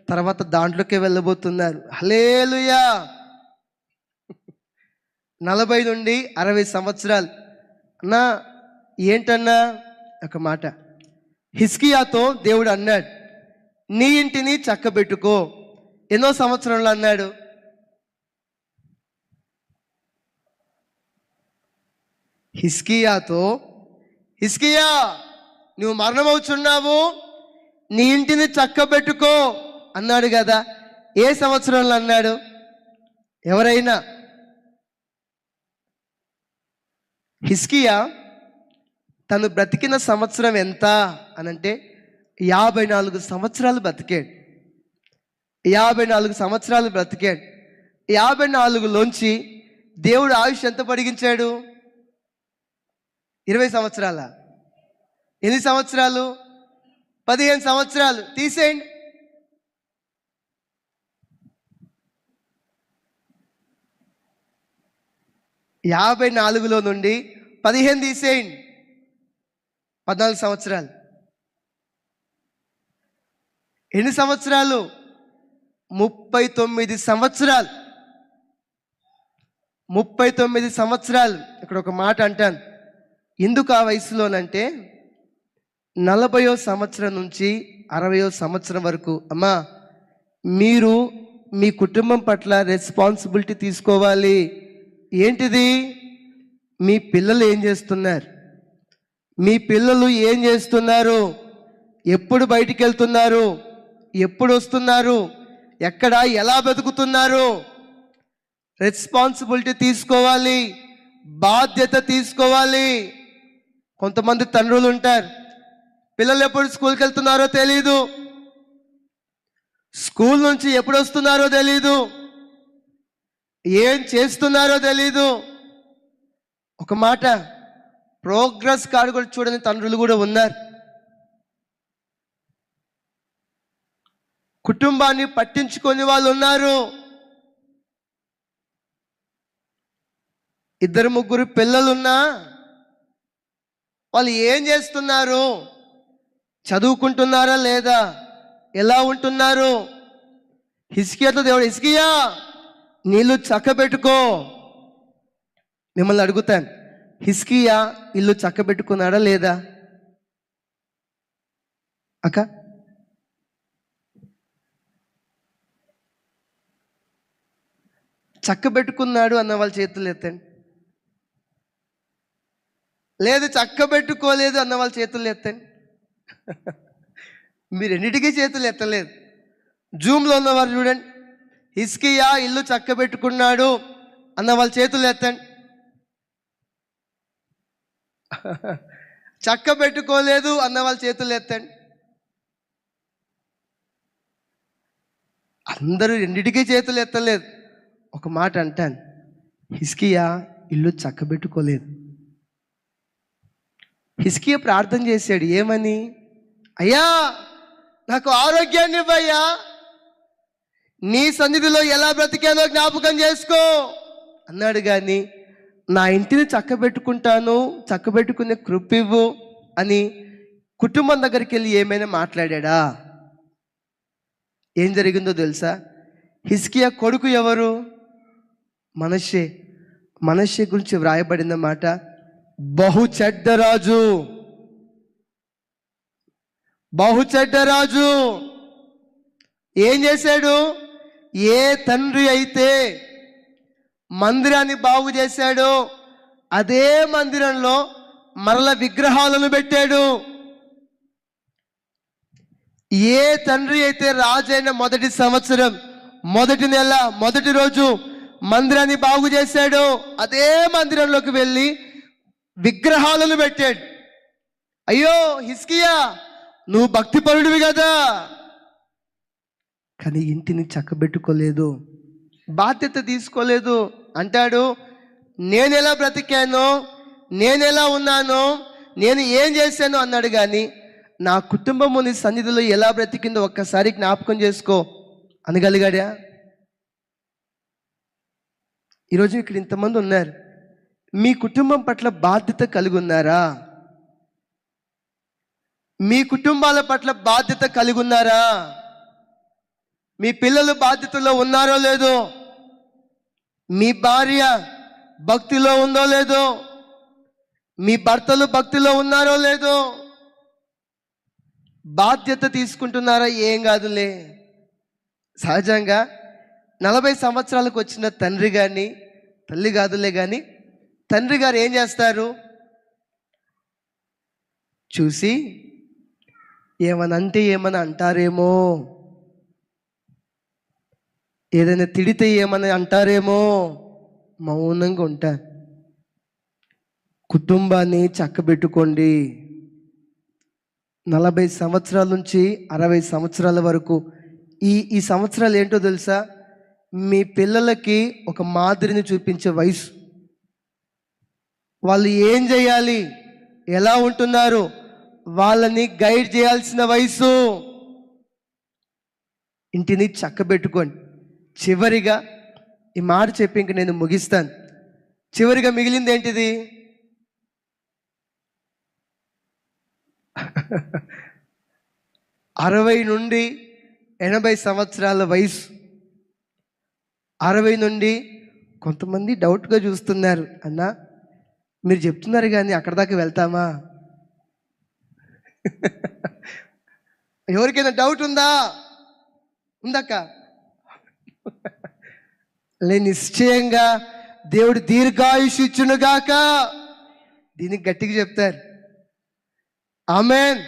తర్వాత దాంట్లోకే వెళ్ళబోతున్నారు. హల్లెలూయా. 40 నుండి 60 సంవత్సరాలు అన్నా ఏంటన్నా ఒక మాట. హిజ్కియాతో దేవుడు అన్నాడు, నీ ఇంటిని చక్కబెట్టుకో. ఎన్నో సంవత్సరంలో అన్నాడు? హిజ్కియాతో, హిజ్కియా నువ్వు మరణమవుచున్నావు, నీ ఇంటిని చక్కబెట్టుకో అన్నాడు కదా. ఏ సంవత్సరంలో అన్నాడు? ఎవరైనా హిజ్కియా తను బ్రతికిన సంవత్సరం ఎంత అనంటే 54 సంవత్సరాలు బ్రతికాడు. 54 సంవత్సరాలు బ్రతికాడు. 54లోంచి దేవుడు ఆయుష్ ఎంత పొడిగించాడు? 20 సంవత్సరాల? ఎన్ని సంవత్సరాలు? 15 సంవత్సరాలు. తీసేయండి. యాభై 54లో నుండి 15 తీసేయండి, 14 సంవత్సరాలు. ఎన్ని సంవత్సరాలు? 39 సంవత్సరాలు. 39 సంవత్సరాలు. ఇక్కడ ఒక మాట అంటాను, ఎందుకు ఆ వయసులోనంటే 40వ సంవత్సరం నుంచి 60వ సంవత్సరం వరకు అమ్మా మీరు మీ కుటుంబం పట్ల రెస్పాన్సిబిలిటీ తీసుకోవాలి. ఏంటిది? మీ పిల్లలు ఏం చేస్తున్నారు? మీ పిల్లలు ఏం చేస్తున్నారు? ఎప్పుడు బయటికి వెళ్తున్నారు? ఎప్పుడు వస్తున్నారు? ఎక్కడ ఎలా బతుకుతున్నారు? రెస్పాన్సిబిలిటీ తీసుకోవాలి, బాధ్యత తీసుకోవాలి. కొంతమంది తండ్రులు ఉంటారు, పిల్లలు ఎప్పుడు స్కూల్కి వెళ్తున్నారో తెలీదు, స్కూల్ నుంచి ఎప్పుడు వస్తున్నారో తెలీదు, ఏం చేస్తున్నారో తెలీదు. ఒక మాట, ప్రోగ్రెస్ కార్డు కూడా చూడని తండ్రులు కూడా ఉన్నారు. కుటుంబాన్ని పట్టించుకొని వాళ్ళు ఉన్నారు. 2-3 పిల్లలున్నా వాళ్ళు ఏం చేస్తున్నారు? చదువుకుంటున్నారా లేదా? ఎలా ఉంటున్నారు? హిజ్కియాతో దేవుడు, హిజ్కియా నీళ్ళు చక్కబెట్టుకో. మిమ్మల్ని అడుగుతాను, హిజ్కియా ఇల్లు చక్కబెట్టుకున్నాడా లేదా? అక్క చక్కబెట్టుకున్నాడు అన్న వాళ్ళ చేతులు ఎత్తండి. లేదు చక్కబెట్టుకోలేదు అన్న వాళ్ళ చేతులు ఎత్తండి. మీరు ఎన్నిటికీ చేతులు ఎత్తలేదు. జూమ్లో ఉన్నవారు చూడండి, హిజ్కియా ఇల్లు చక్కబెట్టుకున్నాడు అన్న వాళ్ళ చేతులు ఎత్తండి. చక్కబెట్టుకోలేదు అన్న వాళ్ళ చేతులు ఎత్తండి. అందరూ రెండిటికీ చేతులు ఎత్తలేదు. ఒక మాట అంటాను, హిజ్కియా ఇల్లు చక్కబెట్టుకోలేదు. హిజ్కియా ప్రార్థన చేశాడు, ఏమని? అయ్యా నాకు ఆరోగ్యాన్ని ఇవ్వయ్యా, నీ సన్నిధిలో ఎలా బ్రతికానో జ్ఞాపకం చేసుకో అన్నాడు. కానీ నా ఇంటిని చక్కబెట్టుకుంటాను, చక్కబెట్టుకునే కృప ఇవ్వు అని కుటుంబం దగ్గరికి వెళ్ళి ఏమైనా మాట్లాడా? ఏం జరిగిందో తెలుసా? హిజ్కియా కొడుకు ఎవరు? మనష్షే. మనష్షే గురించి వ్రాయబడిన మాట, బహు చెడ్డ రాజు, బహు చెడ్డ రాజు. ఏం చేశాడు? ఏ తండ్రి అయితే మందిరాన్ని బాగు చేశాడో అదే మందిరంలో మరల విగ్రహాలను పెట్టాడు. ఏ తండ్రి అయితే రాజైన మొదటి సంవత్సరం, మొదటి నెల, మొదటి రోజు మందిరాన్ని బాగు చేశాడో అదే మందిరంలోకి వెళ్ళి విగ్రహాలను పెట్టాడు. అయ్యో హిజ్కియా, నువ్వు భక్తిపరుడివి కదా, కానీ ఇంటిని చక్కబెట్టుకోలేదు, బాధ్యత తీసుకోలేదు. అంటాడు, నేనెలా బ్రతికానో, నేనెలా ఉన్నానో, నేను ఏం చేశానో అన్నాడు. కానీ నా కుటుంబము నీ సన్నిధిలో ఎలా బ్రతికిందో ఒక్కసారి జ్ఞాపకం చేసుకో అనగలిగాడా? ఈరోజు ఇక్కడ ఇంతమంది ఉన్నారు, మీ కుటుంబం పట్ల బాధ్యత కలిగి ఉన్నారా? మీ కుటుంబాల పట్ల బాధ్యత కలిగి ఉన్నారా? మీ పిల్లలు బాధ్యతలో ఉన్నారో లేదో? మీ భార్య భక్తిలో ఉందో లేదో? మీ భర్తలు భక్తిలో ఉన్నారో లేదో, బాధ్యత తీసుకుంటున్నారా? ఏం కాదులే. సహజంగా 40 సంవత్సరాలకు వచ్చిన తండ్రి కానీ తల్లి కాదులే కానీ తండ్రి గారు ఏం చేస్తారు? చూసి ఏమనంటే ఏమని అంటారేమో, ఏదైనా తిడితే ఏమని అంటారేమో, మౌనంగా ఉంటారు. కుటుంబాన్ని చక్కబెట్టుకోండి. 40 సంవత్సరాల నుంచి 60 సంవత్సరాల వరకు ఈ సంవత్సరాలు ఏంటో తెలుసా? మీ పిల్లలకి ఒక మాదిరిని చూపించే వయసు. వాళ్ళు ఏం చేయాలి, ఎలా ఉంటున్నారు, వాళ్ళని గైడ్ చేయాల్సిన వయసు. ఇంటిని చక్కబెట్టుకోండి. చివరిగా ఈ మాట చెప్పి ఇంక నేను ముగిస్తాను. చివరిగా మిగిలింది ఏంటిది? 60 నుండి 80 సంవత్సరాల వయసు. 60 నుండి కొంతమంది డౌట్గా చూస్తున్నారు. అన్నా మీరు చెప్తున్నారు కానీ అక్కడ దాకా వెళ్తామా? ఎవరికైనా డౌట్ ఉందా? ఉందక్క? నిశ్చయంగా దేవుడు దీర్ఘాయుష్ ఇచ్చునుగాక. దీనికి గట్టిగా చెప్తారు ఆమేన్.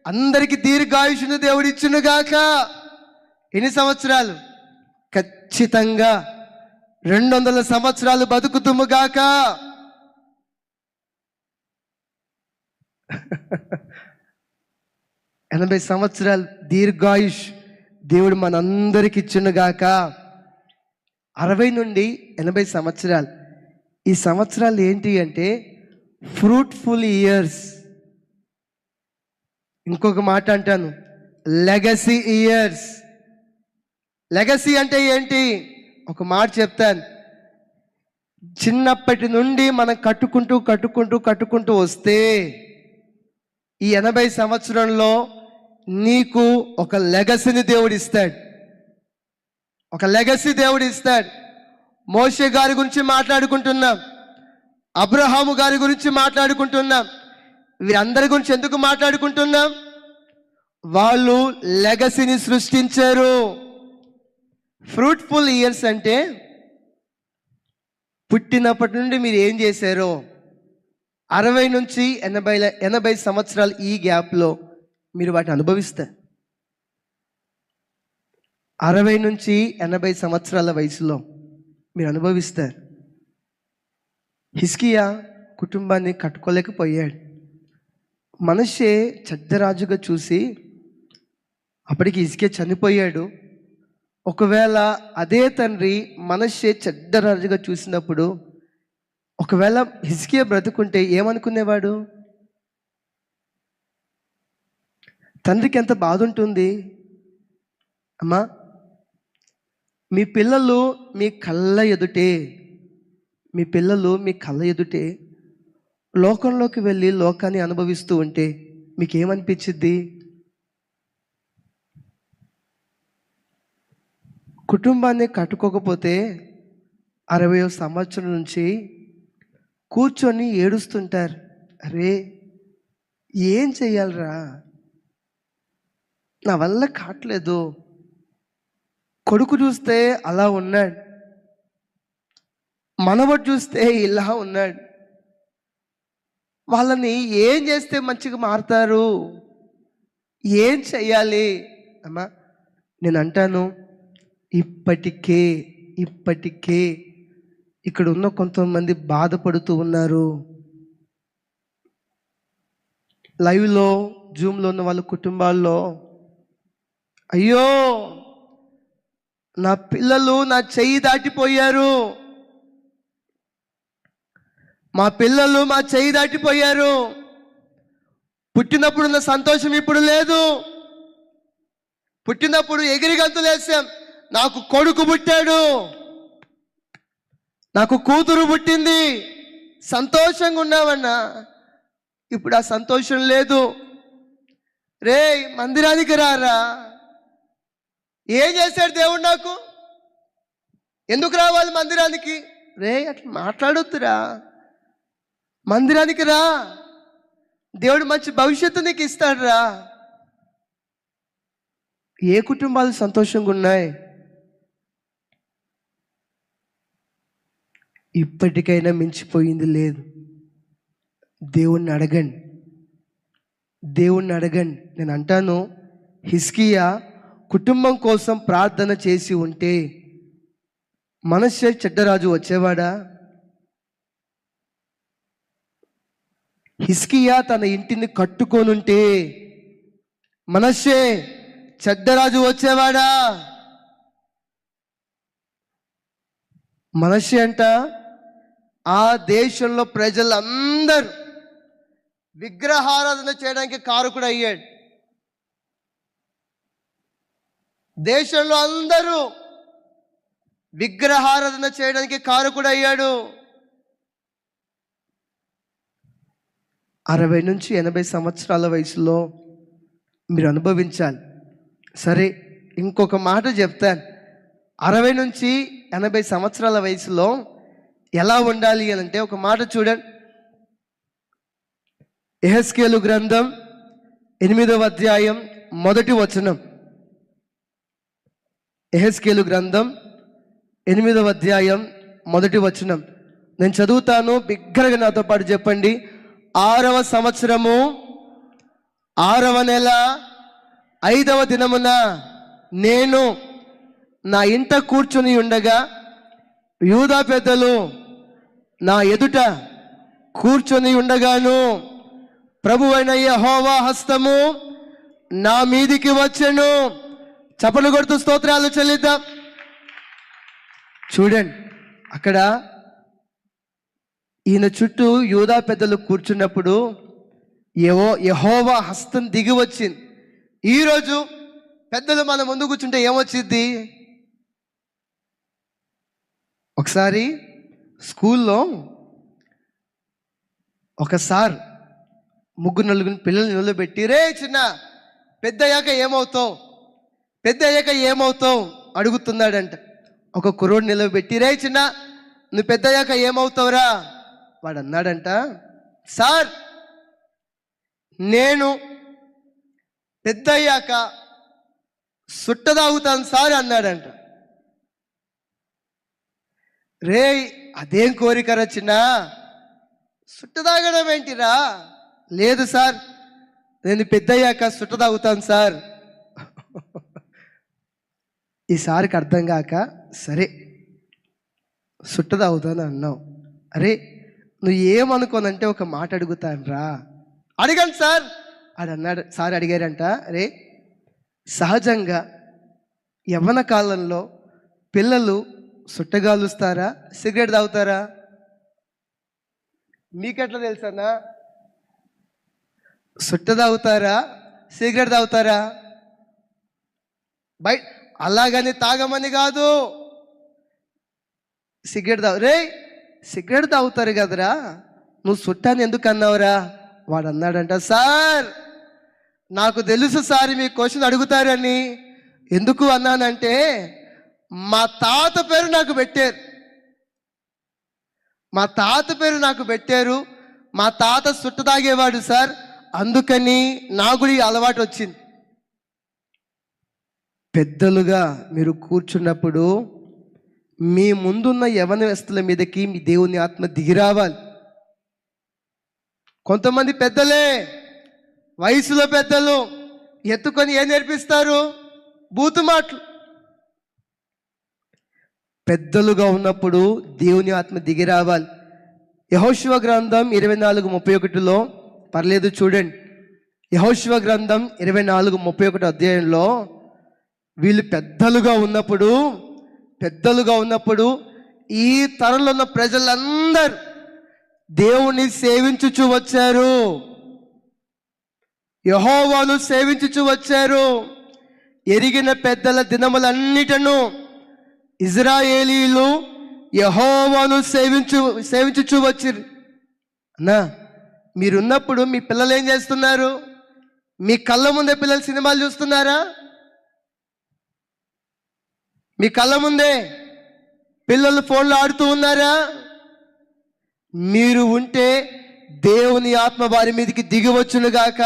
అందరికి దీర్ఘాయుషును దేవుడు ఇచ్చునుగాక. ఎన్ని సంవత్సరాలు? ఖచ్చితంగా 200 సంవత్సరాలు బతుకుతుముగాక. ఎనభై సంవత్సరాలు దీర్ఘాయుష్ దేవుడు మనందరికి ఇచ్చునుగాక. 60 నుండి 80 సంవత్సరాలు. ఈ సంవత్సరాలు ఏంటి అంటే ఫ్రూట్ఫుల్ ఇయర్స్. ఇంకొక మాట అంటాను, లెగసీ ఇయర్స్. లెగసీ అంటే ఏంటి? ఒక మాట చెప్తాను. చిన్నప్పటి నుండి మనం కట్టుకుంటూ వస్తే ఈ 80 సంవత్సరంలో నీకు ఒక లెగసీని దేవుడు ఇస్తాడు. ఒక లెగసీ దేవుడు ఇస్తాడు. మోషే గారి గురించి మాట్లాడుకుంటున్నాం, అబ్రహాము గారి గురించి మాట్లాడుకుంటున్నాం. వీరందరి గురించి ఎందుకు మాట్లాడుకుంటున్నాం? వాళ్ళు లెగసీని సృష్టించారు. ఫ్రూట్ఫుల్ ఇయర్స్ అంటే పుట్టినప్పటి నుండి మీరు ఏం చేశారో 60 నుంచి 80 సంవత్సరాలు ఈ గ్యాప్లో మీరు వాటిని అనుభవిస్తారు. 60 నుంచి 80 సంవత్సరాల వయసులో మీరు అనుభవిస్తారు. హిజ్కియా కుటుంబాన్ని కట్టుకోలేకపోయాడు. మనష్షే చెడ్డరాజుగా చూసి, అప్పటికి హిజ్కియా చనిపోయాడు. ఒకవేళ అదే తండ్రి మనష్షే చెడ్డరాజుగా చూసినప్పుడు ఒకవేళ హిజ్కియా బ్రతుకుంటే ఏమనుకునేవాడు? తండ్రికి ఎంత బాధ ఉంటుంది. అమ్మా, మీ పిల్లలు మీ కళ్ళ ఎదుటే లోకంలోకి వెళ్ళి లోకాన్ని అనుభవిస్తూ ఉంటే మీకేమనిపించిద్ది? కుటుంబాన్ని కట్టుకోకపోతే 60వ సంవత్సరం నుంచి కూర్చొని ఏడుస్తుంటారు. అరే ఏం చెయ్యాలరా, నా వల్ల కావట్లేదు. కొడుకు చూస్తే అలా ఉన్నాడు, మనవడు చూస్తే ఇలా ఉన్నాడు. వాళ్ళని ఏం చేస్తే మంచిగా మారుతారు? ఏం చెయ్యాలి? అమ్మా నేను అంటాను, ఇప్పటికే ఇక్కడ ఉన్న కొంతమంది బాధపడుతూ ఉన్నారు. లైవ్లో జూమ్లో ఉన్న వాళ్ళ కుటుంబాల్లో, అయ్యో నా పిల్లలు నా చెయ్యి దాటిపోయారు, మా పిల్లలు మా చెయ్యి దాటిపోయారు. పుట్టినప్పుడు ఉన్న సంతోషం ఇప్పుడు లేదు. పుట్టినప్పుడు ఎగిరి గంతులేసాం, నాకు కొడుకు పుట్టాడు, నాకు కూతురు పుట్టింది, సంతోషంగా ఉన్నామన్నా. ఇప్పుడు ఆ సంతోషం లేదు. రే మందిరానికి రారా, ఏం చేశాడు దేవుడు నాకు? ఎందుకు రావాలి మందిరానికి? రే అట్లా మాట్లాడొద్దురా. మందిరానికి రా, దేవుడు మంచి భవిష్యత్తు నీకు ఇస్తాడు రా. ఏ కుటుంబాలు సంతోషంగా ఉన్నాయి? ఇప్పటికైనా మించిపోయింది లేదు. దేవుణ్ణి అడగండి, దేవుణ్ణి అడగండి. నేను అంటాను, హిజ్కియా కుటుంబం కోసం ప్రార్థన చేసి ఉంటే మనష్షే చెడ్డరాజు వచ్చేవాడా? హిజ్కియా తన ఇంటిని కట్టుకోనుంటే మనష్షే చెడ్డరాజు వచ్చేవాడా? మనష్షే అంట ఆ దేశంలో ప్రజలందరూ విగ్రహారాధన చేయడానికి కారకుడు అయ్యాడు. దేశంలో అందరూ విగ్రహారాధన చేయడానికి కారకుడు అయ్యాడు. 60 నుంచి 80 సంవత్సరాల వయసులో మీరు అనుభవించాలి. సరే, ఇంకొక మాట చెప్తాను. 60 నుంచి 80 సంవత్సరాల వయసులో ఎలా ఉండాలి అని అంటే ఒక మాట చూడండి. యెహెజ్కేలు గ్రంథం 8వ అధ్యాయం 1వ వచనం. యెహెజ్కేలు గ్రంథం 8వ అధ్యాయం 1వ వచనం. నేను చదువుతాను, బిగ్గరగా నాతో పాటు చెప్పండి. 6వ సంవత్సరము 6వ నెల 5వ దినమున నేను నా ఇంట కూర్చుని ఉండగా యూదా పెద్దలు నా ఎదుట కూర్చొని ఉండగాను ప్రభువైన యెహోవా హస్తము నా మీదికి వచ్చెను. చప్పట్లు కొడుతూ స్తోత్రాలు చెల్లిద్దాం. చూడండి, అక్కడ ఈయన చుట్టూ యూదా పెద్దలు కూర్చున్నప్పుడు యెహోవా హస్తం దిగి వచ్చింది. ఈరోజు పెద్దలు మన ముందు కూర్చుంటే ఏమొచ్చింది? ఒకసారి స్కూల్లో ఒక సార్ 3-4 పిల్లల్ని నిలబెట్టి, రే చిన్న, పెద్ద అయ్యాక ఏమవుతావు, పెద్ద అయ్యాక ఏమవుతావు అడుగుతున్నాడంట. ఒక కుర్రోడు నిలబెట్టి, రే చిన్న, నువ్వు పెద్ద అయ్యాక ఏమవుతావురా? వాడు అన్నాడంట, సార్ నేను పెద్ద అయ్యాక సుట్ట తాగుతాను సార్ అన్నాడంట. రే, అదేం కోరికరా చిన్న, సుట్ట తాగడం ఏంటిరా? లేదు సార్, నేను పెద్ద అయ్యాక సుట్ట తాగుతాను సార్. ఈసారికి అర్థం కాక, సరే సుట్ట తాగుతాను అన్నావు. అరే, నువ్వు ఏమనుకోనంటే ఒక మాట అడుగుతాను రా. అడిగాను సార్ అని అన్నాడు. సార్ అడిగారంట, రే, సహజంగా యవ్వన కాలంలో పిల్లలు సుట్టగాలుస్తారా, సిగరెట్ తాగుతారా? మీకెట్లా తెలుసన్నా? సుట్ట తాగుతారా, సిగరెట్ తాగుతారా? బయట అలాగని తాగమని కాదు, సిగరెట్ రే, సిగరెట్ తాగుతారు కదరా, నువ్వు సుట్టాన్ని ఎందుకు అన్నావురా? వాడు అన్నాడంట, సార్ నాకు తెలుసు సార్ మీ క్వశ్చన్ అడుగుతారని. ఎందుకు అన్నానంటే మా తాత పేరు నాకు పెట్టారు, మా తాత పేరు నాకు పెట్టారు. మా తాత సుట్ట తాగేవాడు సార్, అందుకని నాకు కూడా ఈ అలవాటు వచ్చింది. పెద్దలుగా మీరు కూర్చున్నప్పుడు మీ ముందున్న యవనస్తుల మీదకి మీ దేవుని ఆత్మ దిగిరావాలి. కొంతమంది పెద్దలే, వయసులో పెద్దలు ఎత్తుకొని ఏం నేర్పిస్తారు? బూతు మాటలు. పెద్దలుగా ఉన్నప్పుడు దేవుని ఆత్మ దిగి రావాలి. యెహోషువ గ్రంథం 24:31 పర్లేదు చూడండి. యెహోషువ గ్రంథం 24:31 అధ్యాయంలో వీళ్ళు పెద్దలుగా ఉన్నప్పుడు ఈ తరంలో ఉన్న ప్రజలందరూ దేవుని సేవించుచు వచ్చారు, యెహోవాను సేవించుచు వచ్చారు. ఎరిగిన పెద్దల దినములన్నిటను ఇజ్రాయేలీలు యెహోవాను సేవించుచు వచ్చిరు. అన్నా, మీరున్నప్పుడు మీ పిల్లలు ఏం చేస్తున్నారు? మీ కళ్ళ ముందే పిల్లలు సినిమాలు చూస్తున్నారా? మీ కళ్ళ ముందే పిల్లలు ఫోన్లో ఆడుతూ ఉన్నారా? మీరు ఉంటే దేవుని ఆత్మ వారి మీదకి దిగివచ్చునుగాక.